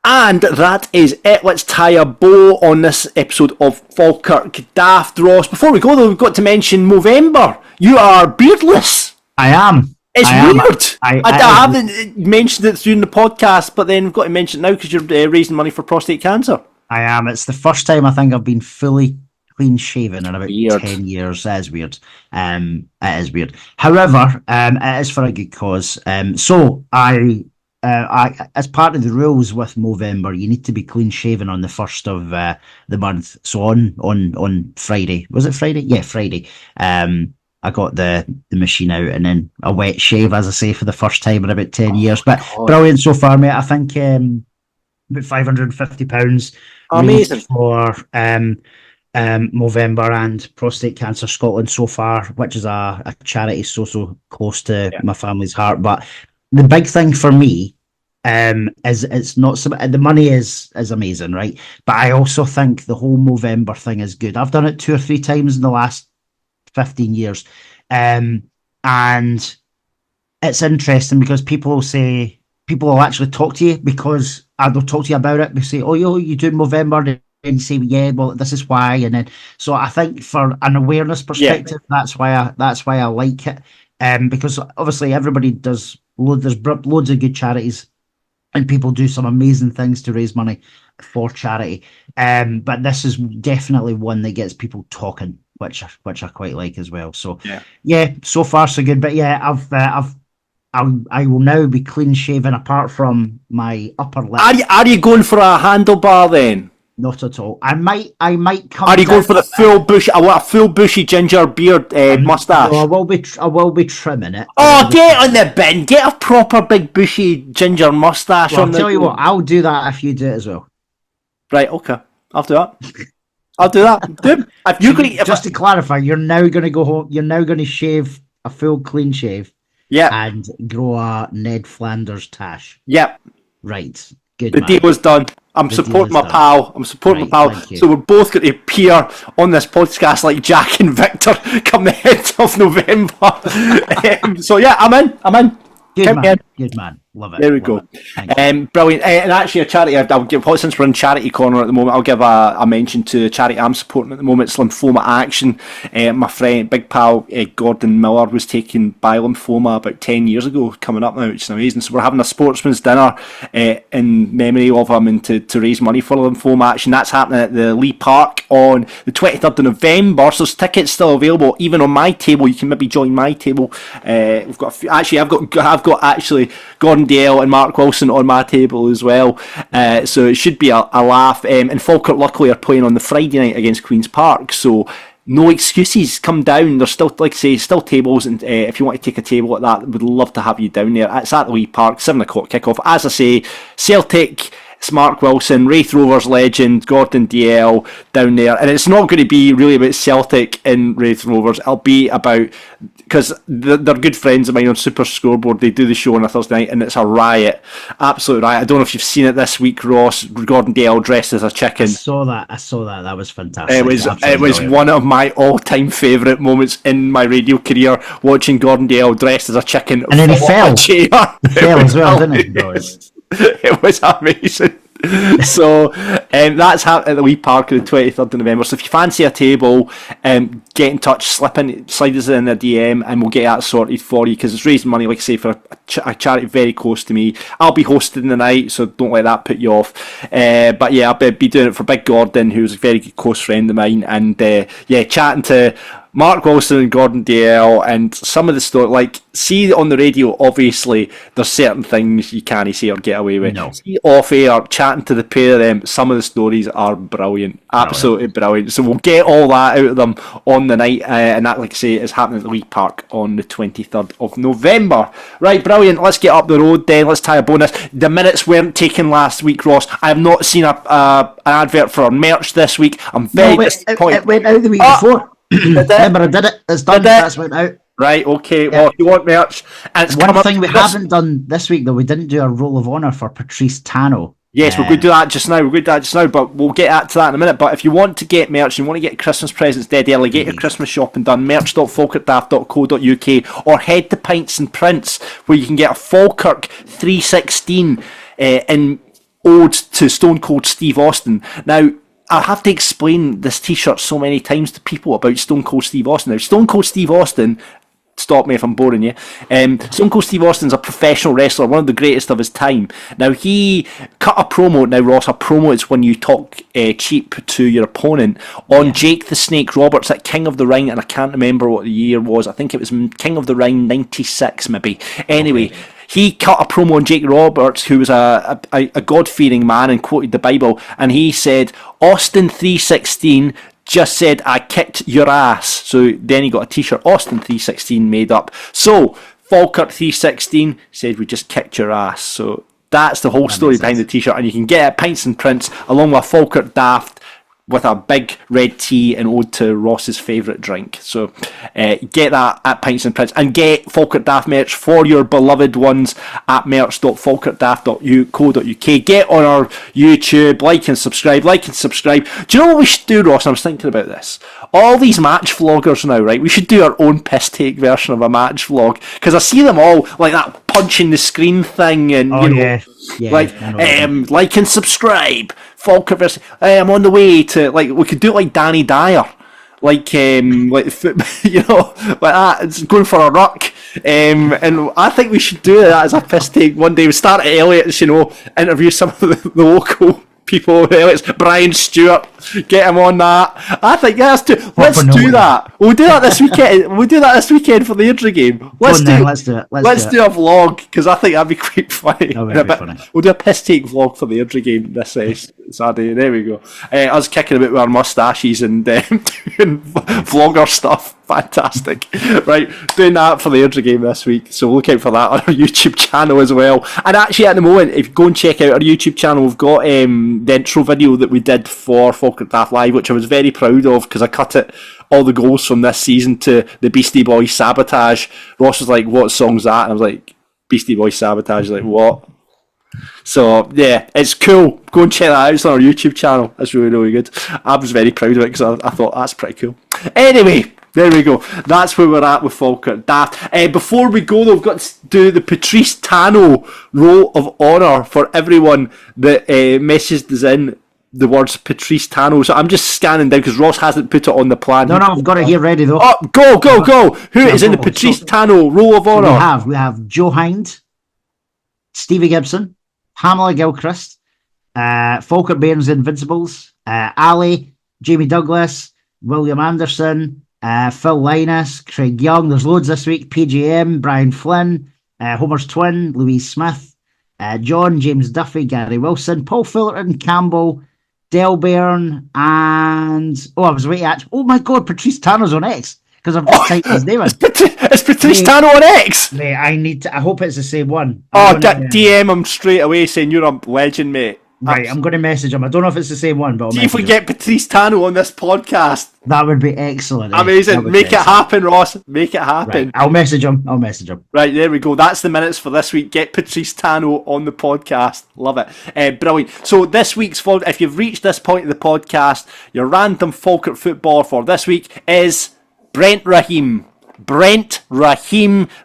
And that is it. Let's tie a bow on this episode of Falkirk Daft. Ross, before we go though, we've got to mention Movember. You are beardless. I am. It's weird. I haven't mentioned it during the podcast, but then we've got to mention it now because you're raising money for prostate cancer. I am. It's the first time I think I've been fully clean shaven in about 10 years. It is weird. It is weird. However, it is for a good cause. So I, as part of the rules with Movember, you need to be clean shaven on the first of the month. So on Friday, was it Friday? Yeah, Friday. I got the machine out and then a wet shave, as I say, for the first time in about 10 years. But brilliant so far, mate. I think about £550. Amazing. For Movember and Prostate Cancer Scotland so far, which is a charity so close to my family's heart. But the big thing for me is it's not so, the money is amazing, right? But I also think the whole Movember thing is good. I've done it 2 or 3 times in the last 15 years, and it's interesting because people will actually talk to you because they'll talk to you about it. They say, "Oh, you do Movember," and you say, "Yeah, well, this is why." And then, so I think for an awareness perspective, that's why I like it, because obviously everybody does there's loads of good charities, and people do some amazing things to raise money for charity. But this is definitely one that gets people talking, which I quite like as well. So yeah, so far so good. But yeah, I will now be clean shaven apart from my upper lip. Are you going for a handlebar then? Not at all. I might come. Are you going for the full bush? I want a full bushy ginger beard mustache. No, I will be trimming it. Oh, get on the bin. Get a proper big bushy ginger mustache. Well, I'll tell you what. I'll do that if you do it as well. Right. Okay. I'll do that. I'll do that. Dude, just to clarify, you're now going to go home. You're now going to shave a full clean shave. Yeah. And grow a Ned Flanders tash. Yep. Right. Good. The man. deal is done. I'm The supporting deal my is pal. I'm supporting Right, my pal. thank you. So we're both going to appear on this podcast like Jack and Victor come the end of November. So yeah, I'm in. Good Count me man. in. Good man. Love it. There we Love go. it. Thank you. Brilliant. And actually, a charity, I'll give, since we're in charity corner at the moment, I'll give a mention to a charity I'm supporting at the moment. It's Lymphoma Action. My friend, big pal, Gordon Miller was taken by lymphoma about 10 years ago, coming up now, which is amazing. So we're having a sportsman's dinner in memory of him and to raise money for Lymphoma Action. That's happening at the Lee Park on the 23rd of November. So there's tickets still available, even on my table. You can maybe join my table. We've got a few, actually, I've got actually Gordon Dale and Mark Wilson on my table as well, so it should be a laugh. And Falkirk luckily are playing on the Friday night against Queen's Park, so no excuses, come down. There's still, like I say, still tables, and if you want to take a table at that, we'd love to have you down there. It's at the Wee Park, 7 o'clock kickoff. As I say, Celtic, it's Mark Wilson, Wraith Rovers legend, Gordon DL down there. And it's not going to be really about Celtic and Wraith Rovers. It'll be about, because they're good friends of mine on Super Scoreboard. They do the show on a Thursday night, and it's a riot. Absolute riot. I don't know if you've seen it this week, Ross. Gordon DL dressed as a chicken. I saw that. That was fantastic. It was brilliant. one of my all-time favourite moments in my radio career, watching Gordon DL dressed as a chicken. And then he fell. He fell as well, didn't he? Brilliant. It was amazing. So that's happening at the Wee Park on the 23rd of November. So if you fancy a table, get in touch, slide us in a DM, and we'll get that sorted for you, because it's raising money, like I say, for a charity very close to me. I'll be hosting the night, so don't let that put you off. But yeah, I'll be doing it for Big Gordon, who's a very good close friend of mine, and chatting to Mark Wilson and Gordon DL, and some of the story, like, see on the radio, obviously there's certain things you can't say or get away with. No. See off air, chatting to the pair of them, some of the stories are brilliant, absolutely brilliant. So we'll get all that out of them on the night, and that, like I say, is happening at the Wee Park on the 23rd of November. Right, brilliant. Let's get up the road then. Let's tie a bonus. The minutes weren't taken last week, Ross. I have not seen an advert for our merch this week. I'm very disappointed. It went out the week before. Remember, I did it. It's done. That's went out. Right, okay. Well, if you want merch, and it's one thing we haven't done this week, though, we didn't do a roll of honour for Patrice Tano. Yes, we're going to do that just now. But we'll get to that in a minute. But if you want to get merch, and you want to get Christmas presents dead early, get your Christmas shopping done, merch.falkirkdaft.co.uk, or head to Pints and Prints, where you can get a Falkirk 316 in ode to Stone Cold Steve Austin. Now, I have to explain this t-shirt so many times to people about Stone Cold Steve Austin. Now, Stone Cold Steve Austin, stop me if I'm boring you, Stone Cold Steve Austin's a professional wrestler, one of the greatest of his time. Now, he cut a promo. Now, Ross, a promo is when you talk cheap to your opponent on Jake the Snake Roberts at King of the Ring, and I can't remember what the year was. I think it was King of the Ring 96 maybe. Anyway, he cut a promo on Jake Roberts, who was a God-fearing man and quoted the Bible, and he said, Austin 316 just said, I kicked your ass. So then he got a t-shirt, Austin 316 made up. So Falkirk 316 said, we just kicked your ass. So that's the whole story behind the t-shirt, and you can get it at Pints and Prints along with Falkirk Daft with a big red tea and ode to Ross's favourite drink. So get that at Pints and Prints, and get Falkirk Daft merch for your beloved ones at merch.falkirkdaft.co.uk. Get on our YouTube, like and subscribe. Do you know what we should do, Ross? I was thinking about this. All these match vloggers now, right? We should do our own piss take version of a match vlog, because I see them all like that punching the screen thing, and like and subscribe. Falkirk versus, I'm on the way to, like, we could do it like Danny Dyer, like like that. It's going for a ruck, and I think we should do that as a piss take one day. We start at Elliott's, interview some of the local people. Elliott's, Brian Stewart, get him on that. I think let's do that. We'll do that this weekend. We'll do that this weekend for the Airdrie game. Let's do it. Let's do a vlog, because I think that'd be quite funny. Funny. We'll do a piss take vlog for the Airdrie game this Saturday. There we go. Us kicking about with our moustaches and doing vlogger stuff. Fantastic. Right, doing that for the Airdrie game this week, so look out for that on our YouTube channel as well. And actually at the moment, if you go and check out our YouTube channel, we've got the intro video that we did for Fakirk Daft Live, which I was very proud of because I cut it all the goals from this season to the Beastie Boys Sabotage. Ross was like, what song's that? And I was like, Beastie Boys Sabotage. Like, what? So yeah, it's cool. Go and check that out. It's on our YouTube channel. That's really, really good. I was very proud of it because I thought that's pretty cool. Anyway, there we go. That's where we're at with Falkirk Daft. Before we go though, we've got to do the Patrice Tano Roll of Honour for everyone that messaged us in the words Patrice Tano. So I'm just scanning down because Ross hasn't put it on the plan. No, I've got it here ready though. Oh, go! Who is in the Patrice Tano Roll of Honour? We have Joe Hind, Stevie Gibson, Pamela Gilchrist, Falkirk Bairns Invincibles, Ali, Jamie Douglas, William Anderson, Phil Linus, Craig Young. There's loads this week. PGM, Brian Flynn, Homer's twin, Louise Smith, John, James Duffy, Gary Wilson, Paul Fullerton, Campbell, Del Byrne, and I was waiting at. Oh my God, Patrice Tano's on X because I've just typed his name in. It's Patrice Tano on X. Mate, I hope it's the same one. DM him straight away saying you're a legend, mate. Right, I'm going to message him. I don't know if it's the same one, but see if we get Patrice Tano on this podcast. That would be excellent. Amazing. Make it happen, Ross. Make it happen. Right, I'll message him. Right, there we go. That's the minutes for this week. Get Patrice Tano on the podcast. Love it. Brilliant. So this week's Falkirk, if you've reached this point of the podcast, your random Falkirk footballer for this week is Brent Rahim.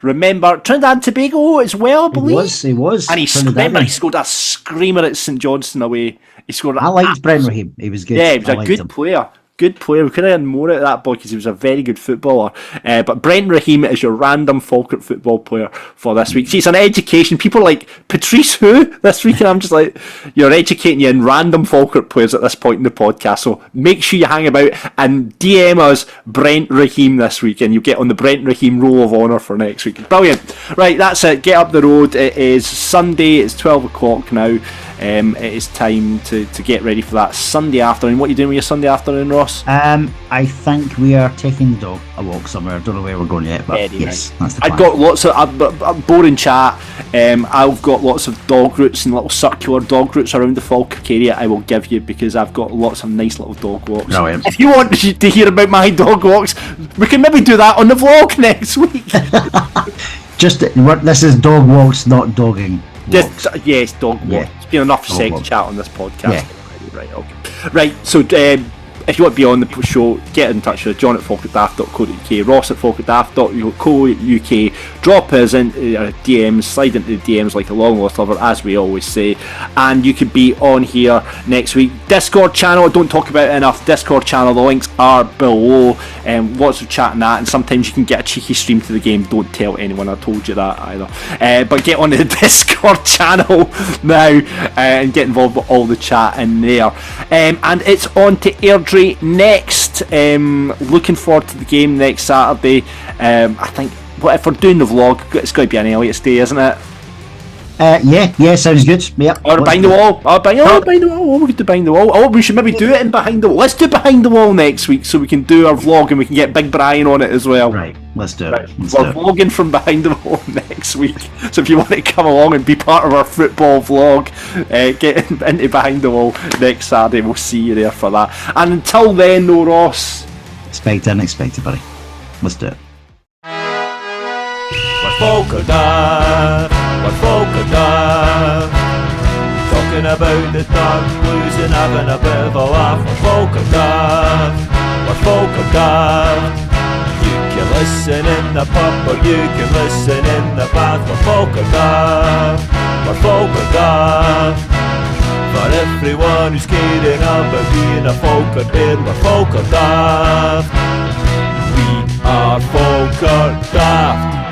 Remember Trinidad and Tobago as well, I believe. He was. And he scored a screamer at St Johnstone away. I liked Brent Rahim. He was good. Yeah, he was a good player. Good player. We could have had more out of that boy because he was a very good footballer. But Brent Rahim is your random Falkirk football player for this week. See, it's an education. People are like, Patrice who? This week, and I'm just like, you're educating you in random Falkirk players at this point in the podcast. So make sure you hang about and DM us Brent Rahim this week, and you'll get on the Brent Rahim Roll of Honour for next week. Brilliant. Right, that's it. Get up the road. It is Sunday. It's 12 o'clock now. It is time to get ready for that Sunday afternoon. What are you doing with your Sunday afternoon, Ross? I think we are taking the dog a walk somewhere. I don't know where we're going yet, but yes, that's the plan. I've got lots of boring chat. I've got lots of dog routes and little circular dog routes around the Falkirk area I will give you because I've got lots of nice little dog walks. Brilliant. If you want to hear about my dog walks, we can maybe do that on the vlog next week. This is dog walks, not dogging. Yes, dog walks. Yeah. It's been enough Dog sex walks. chat on this podcast. Yeah. Right, okay. Right, so if you want to be on the show, get in touch with John at falkirkdaft.co.uk, Ross at falkirkdaft.co.uk, drop us in DMs, slide into the DMs like a long lost lover, as we always say, and you could be on here next week. Discord channel, I don't talk about it enough. Discord channel, the links are below. Lots of chat and that, and sometimes you can get a cheeky stream to the game. Don't tell anyone I told you that either. But get on the Discord channel now and get involved with all the chat in there. And it's on to Airdrie next. Looking forward to the game next Saturday. I think if we're doing the vlog, it's going to be an Elliot's Day, isn't it? Yeah, sounds good. Yeah. Or behind the wall. Behind the wall. We could do behind the wall. Oh, we should maybe do it in behind the wall. Let's do behind the wall next week so we can do our vlog and we can get Big Brian on it as well. Right, let's do it. Right. We're vlogging from behind the wall next week. So if you want to come along and be part of our football vlog, get into behind the wall next Saturday. We'll see you there for that. And until then, no, Ross. Expect unexpected, buddy. Let's do it. Falkirk Daft, talking about the dark blues and having a bit of a laugh. Falkirk Daft, you can listen in the pub or you can listen in the bath. Falkirk Daft, for everyone who's caring about being a Falkirk Bairn. We're Falkirk Daft, we are Falkirk Daft.